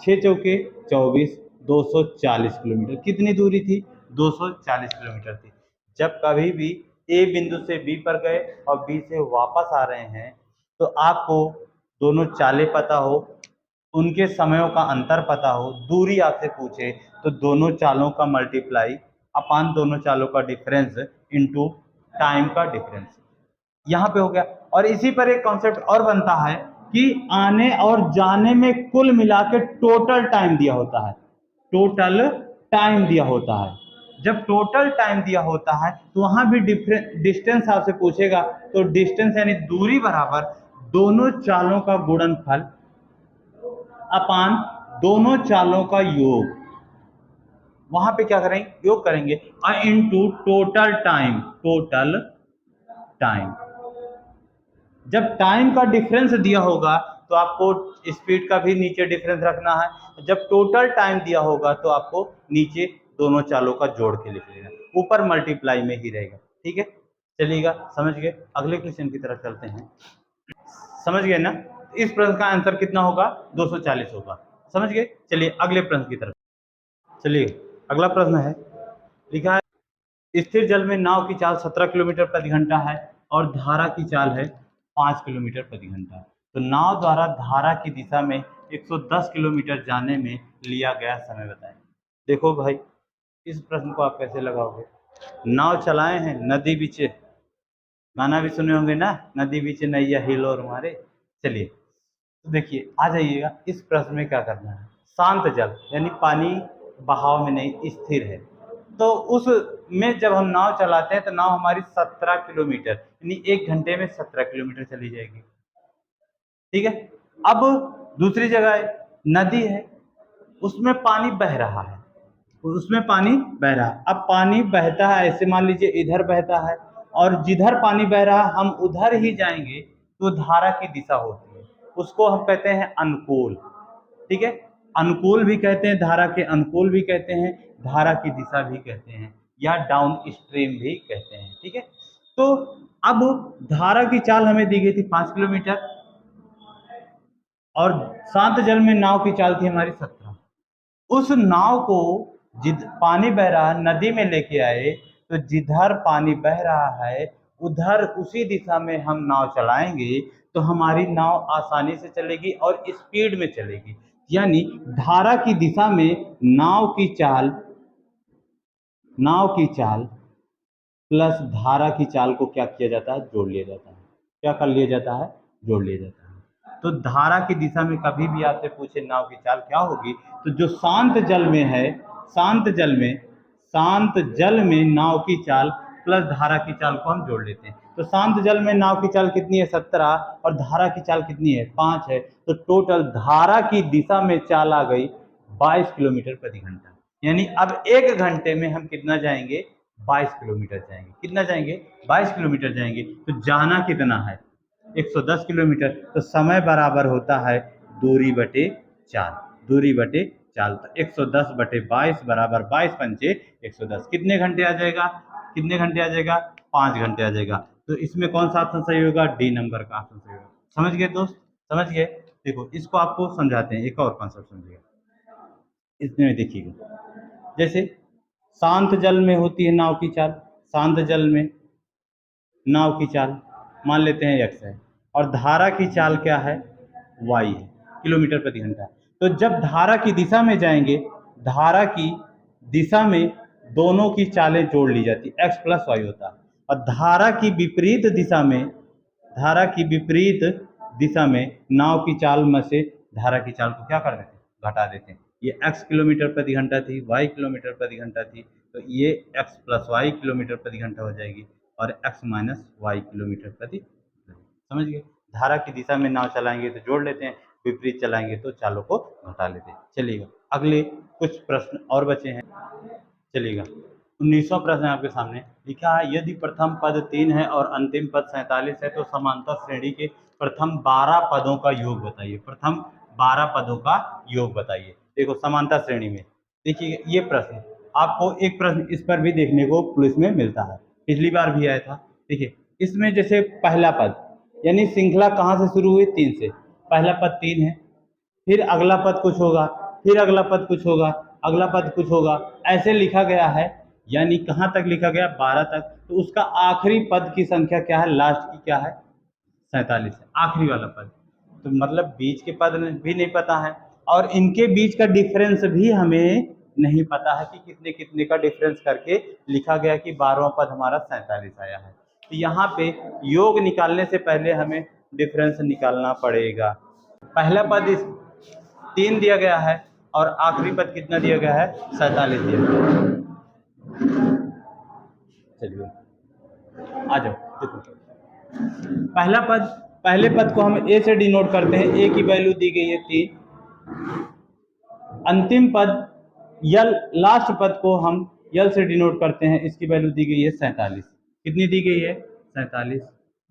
6 चौके 24, 240 किलोमीटर। कितनी दूरी थी, 240 किलोमीटर थी। जब कभी भी ए बिंदु से बी पर गए और बी से वापस आ रहे हैं, तो आपको दोनों चालें पता हो, उनके समयों का अंतर पता हो, दूरी आपसे पूछे तो दोनों चालों का मल्टीप्लाई अपान दोनों चालों का डिफरेंस इनटू टाइम का डिफरेंस, यहाँ पे हो गया। और इसी पर एक कॉन्सेप्ट और बनता है कि आने और जाने में कुल मिला के टोटल टाइम दिया होता है, टोटल टाइम दिया होता है। जब टोटल टाइम दिया होता है तो वहां भी डिस्टेंस आपसे पूछेगा, तो डिस्टेंस यानी दूरी बराबर दोनों चालों का गुणनफल अपान दोनों चालों का योग, वहां पे क्या करेंगे, योग करेंगे, into total time, total time. जब टाइम का डिफरेंस दिया होगा तो आपको स्पीड का भी नीचे डिफरेंस रखना है, जब टोटल टाइम दिया होगा तो आपको नीचे दोनों चालों का जोड़ के लिख लेना, ऊपर मल्टीप्लाई में ही रहेगा, ठीक है। चलिएगा, समझ गए, अगले क्वेश्चन की तरफ चलते हैं। समझ गए ना, इस प्रश्न का आंसर कितना होगा, 240 होगा, समझ गए। चलिए अगले प्रश्न की तरफ चलिए। अगला प्रश्न है, लिखा है स्थिर जल में नाव की चाल 17 किलोमीटर प्रति घंटा है और धारा की चाल है 5 किलोमीटर प्रति घंटा। तो नाव द्वारा धारा की दिशा में 110 किलोमीटर जाने में लिया गया समय बताएं। देखो भाई, इस प्रश्न को आप कैसे लगाओगे। नाव चलाए हैं नदी बीच, गाना भी सुने होंगे ना, नदी बीच नैया हिलोर मारे। चलिए तो देखिए, आ जाइएगा, इस प्रश्न में क्या करना है, शांत जल यानी पानी बहाव में नहीं, स्थिर है, तो उस में जब हम नाव चलाते हैं तो नाव हमारी 17 किलोमीटर यानी 1 घंटे में 17 किलोमीटर चली जाएगी, ठीक है। अब दूसरी जगह नदी है, उसमें पानी बह रहा है, उसमें पानी बह रहा है। अब पानी बहता है, ऐसे मान लीजिए इधर बहता है, और जिधर पानी बह रहा है हम उधर ही जाएंगे तो धारा की दिशा होती है, उसको हम कहते हैं अनुकूल, ठीक है। अनुकूल भी कहते हैं, धारा के अनुकूल भी कहते हैं, धारा की दिशा भी कहते हैं, या डाउन स्ट्रीम भी कहते हैं, ठीक है। तो अब धारा की चाल हमें दी गई थी 5 किलोमीटर और शांत जल में नाव की चाल थी हमारी 17। उस नाव को पानी बह रहा है नदी में लेके आए, तो जिधर पानी बह रहा है उधर उसी दिशा में हम नाव चलाएंगे तो हमारी नाव आसानी से चलेगी और स्पीड में चलेगी। यानी धारा की दिशा में नाव की चाल प्लस धारा की चाल को क्या किया जाता है, जोड़ लिया जाता है। क्या कर लिया जाता है, जोड़ लिया जाता है। तो धारा की दिशा में कभी भी आपसे पूछे नाव की चाल क्या होगी, तो जो शांत जल में है, शांत जल में नाव की चाल प्लस धारा की चाल को हम जोड़ लेते हैं। तो शांत जल में नाव की चाल कितनी है, 17, और धारा की चाल कितनी है, 5 है। तो टोटल धारा की दिशा में चाल आ गई 22 किलोमीटर प्रति घंटा। यानी अब 1 घंटे में हम कितना जाएंगे, 22 किलोमीटर जाएंगे। कितना जाएंगे, 22 किलोमीटर जाएंगे। तो जाना कितना है, 110 किलोमीटर। तो समय बराबर होता है दूरी बटे चाल, दूरी बटे चाल। तो 110 बटे 22 बराबर 22 पंचे 110। कितने घंटे आ जाएगा, कितने घंटे आ जाएगा, 5 घंटे आ जाएगा। तो इसमें कौन सा ऑप्शन सही होगा, डी नंबर का ऑप्शन सही होगा। समझ गए दोस्त, समझ गए। देखो इसको आपको समझाते हैं, एक और कॉन्सेप्ट समझिएगा। इसमें देखिएगा, जैसे शांत जल में होती है नाव की चाल, शांत जल में नाव की चाल मान लेते हैं x है, और धारा की चाल क्या है, y है, किलोमीटर प्रति घंटा। तो जब धारा की दिशा में जाएंगे, धारा की दिशा में दोनों की चालें जोड़ ली जाती, x प्लस वाई होता है। और धारा की विपरीत दिशा में, धारा की विपरीत दिशा में नाव की चाल में से धारा की चाल को क्या कर देते हैं, घटा देते हैं। ये x किलोमीटर प्रति घंटा थी, y किलोमीटर प्रति घंटा थी, तो ये x प्लस वाई किलोमीटर प्रति घंटा हो जाएगी, और x माइनस वाई किलोमीटर प्रति। समझ गए। धारा की दिशा में नाव चलाएंगे तो जोड़ लेते हैं, विपरीत चलाएंगे तो चालों को घटा लेते हैं। चलिएगा अगले कुछ प्रश्न और बचे हैं। चलिएगा 19वां प्रश्न है आपके सामने, लिखा है यदि प्रथम पद 3 है और अंतिम पद 47 है तो समांतर श्रेणी के प्रथम 12 पदों का योग बताइए। प्रथम 12 पदों का योग बताइए। देखो समांतर श्रेणी में देखिए ये प्रश्न, आपको एक प्रश्न इस पर भी देखने को पुलिस में मिलता है, पिछली बार भी आया था। देखिए इसमें जैसे पहला पद, यानी श्रृंखला कहाँ से शुरू हुई, 3 से। पहला पद 3 है, फिर अगला पद कुछ होगा, फिर अगला पद कुछ होगा, अगला पद कुछ होगा, ऐसे लिखा गया है। यानी कहाँ तक लिखा गया, 12 तक। तो उसका आखिरी पद की संख्या क्या है, लास्ट की क्या है, 47 है, आखिरी वाला पद। तो मतलब बीच के पद भी नहीं पता है, और इनके बीच का डिफरेंस भी हमें नहीं पता है कि कितने कितने का डिफरेंस करके लिखा गया कि 12वां पद हमारा 47 आया है। तो यहाँ पे योग निकालने से पहले हमें डिफरेंस निकालना पड़ेगा। पहला पद 3 दिया गया है और आखिरी पद कितना दिया गया है, 47 दिया गया है। चलिए आ जाओ, देखो पहला पद, पहले पद को हम ए से डिनोट करते हैं, ए की वैल्यू दी गई है 3। अंतिम पद यल, लास्ट पद को हम यल से डिनोट करते हैं, इसकी वैल्यू दी गई है 47। कितनी दी गई है, 47।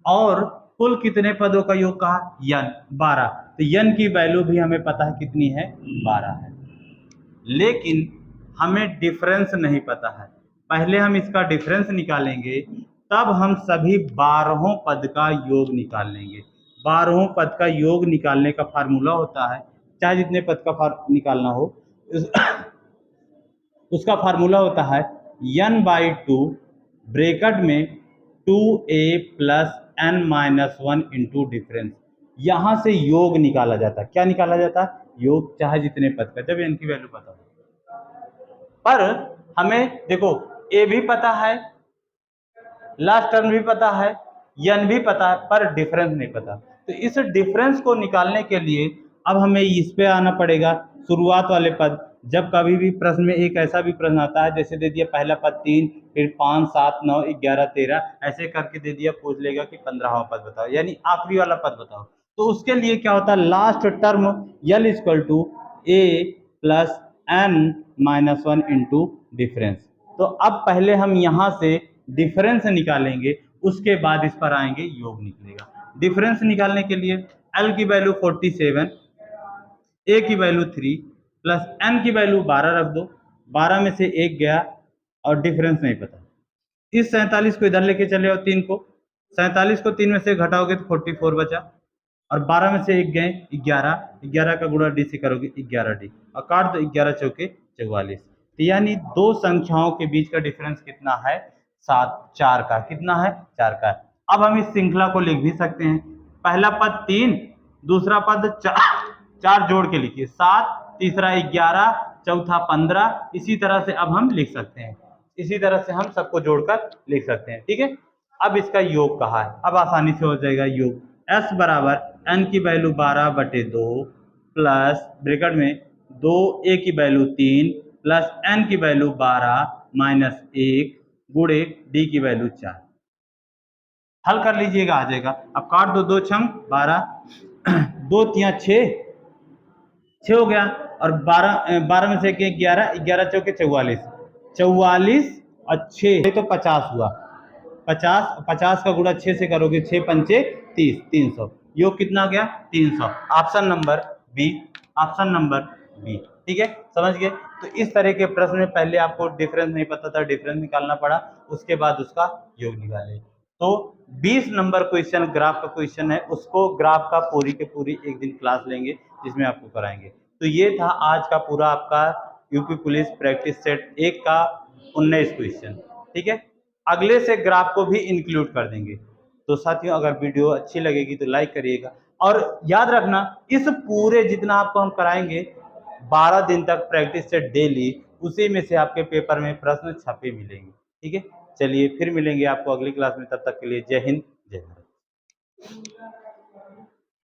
और कुल कितने पदों का योग कहा, यन 12। तो यन की वैल्यू भी हमें पता है कितनी है, 12 है। लेकिन हमें डिफरेंस नहीं पता है। पहले हम इसका डिफरेंस निकालेंगे, तब हम सभी 12 पद का योग निकाल लेंगे। 12 पद का योग निकालने का फार्मूला होता है, चाहे जितने पद का निकालना हो, उसका फार्मूला होता है n/2 ब्रैकेट में 2a plus n-1 into difference. यहाँ से योग निकाला जाता है। क्या निकाला जाता है, योग, चाहे जितने पद का, जब n की वैल्यू पता हो। पर हमें देखो a भी पता है, लास्ट टर्म भी पता है, n भी पता है, पर डिफरेंस नहीं पता। तो इस डिफरेंस को निकालने के लिए अब हमें इस पे आना पड़ेगा, शुरुआत वाले पद। जब कभी भी प्रश्न में एक ऐसा भी प्रश्न आता है, जैसे दे दिया पहला पद 3, फिर 5, 7, 9, 11, 13, ऐसे करके दे दिया, पूछ लेगा कि 15वां पद बताओ, यानी आखिरी वाला पद बताओ। तो उसके लिए क्या होता है, last term l equal to a plus n-1 into difference. तो अब पहले हम यहाँ से डिफरेंस निकालेंगे, उसके बाद इस पर आएंगे, योग निकलेगा। डिफरेंस निकालने के लिए L की वैल्यू 47, A की वैल्यू 3 प्लस N की वैल्यू 12 रख दो, 12 में से 1 गया और डिफरेंस नहीं पता। इस 47 को इधर लेके चले आओ, 3 को, 47 को 3 में से घटाओगे तो 44 बचा, और 12 में से 1 गए 11, 11 का गुणा डी से करोगे 11d, और काट दो, 11 चौके 44। तो यानी दो संख्याओं के बीच का डिफरेंस कितना है, 7, 4 का, कितना है, 4 का। अब हम इस श्रृंखला को लिख भी सकते हैं, पहला पद 3, दूसरा पद 4 जोड़ के लिखिए 7, तीसरा 11, चौथा 15। इसी तरह से अब हम लिख सकते हैं, इसी तरह से हम सबको जोड़कर लिख सकते हैं। ठीक है, अब इसका योग कहा है, अब आसानी से हो जाएगा योग। s बराबर n की वैल्यू 12/2 प्लस ब्रैकेट में 2a की वैल्यू 3 प्लस n की वैल्यू 12 माइनस 1 गुणे d की वैल्यू 4। हल कर लीजिएगा, आ जाएगा। अब काट दो, 2 छंग 12, 2 तिया 6 हो गया, और 12 में से 11, 11 चौके 44, 44 और 6 तो 50 हुआ। 50, 50 का गुणा 6 से करोगे 6 पंचे 30, 300। योग कितना गया? 300। Option number B, option number B. ठीक है, समझ गए। तो इस तरह के प्रश्न में पहले आपको डिफरेंस नहीं पता था, डिफरेंस निकालना पड़ा, उसके बाद उसका योग निकाले। तो 20 नंबर क्वेश्चन ग्राफ का क्वेश्चन है, उसको ग्राफ का पूरी के पूरी एक दिन क्लास लेंगे जिसमें आपको कराएंगे। तो ये था आज का पूरा आपका यूपी पुलिस प्रैक्टिस सेट 1 का 19 क्वेश्चन। ठीक है, अगले से ग्राफ को भी इंक्लूड कर देंगे। तो साथियों, अगर वीडियो अच्छी लगेगी तो लाइक करिएगा, और याद रखना इस पूरे जितना आपको हम कराएंगे 12 दिन तक प्रैक्टिस सेट डेली, उसी में से आपके पेपर में प्रश्न छपे मिलेंगे। ठीक है, चलिए फिर मिलेंगे आपको अगली क्लास में, तब तक के लिए जय हिंद, जय भारत।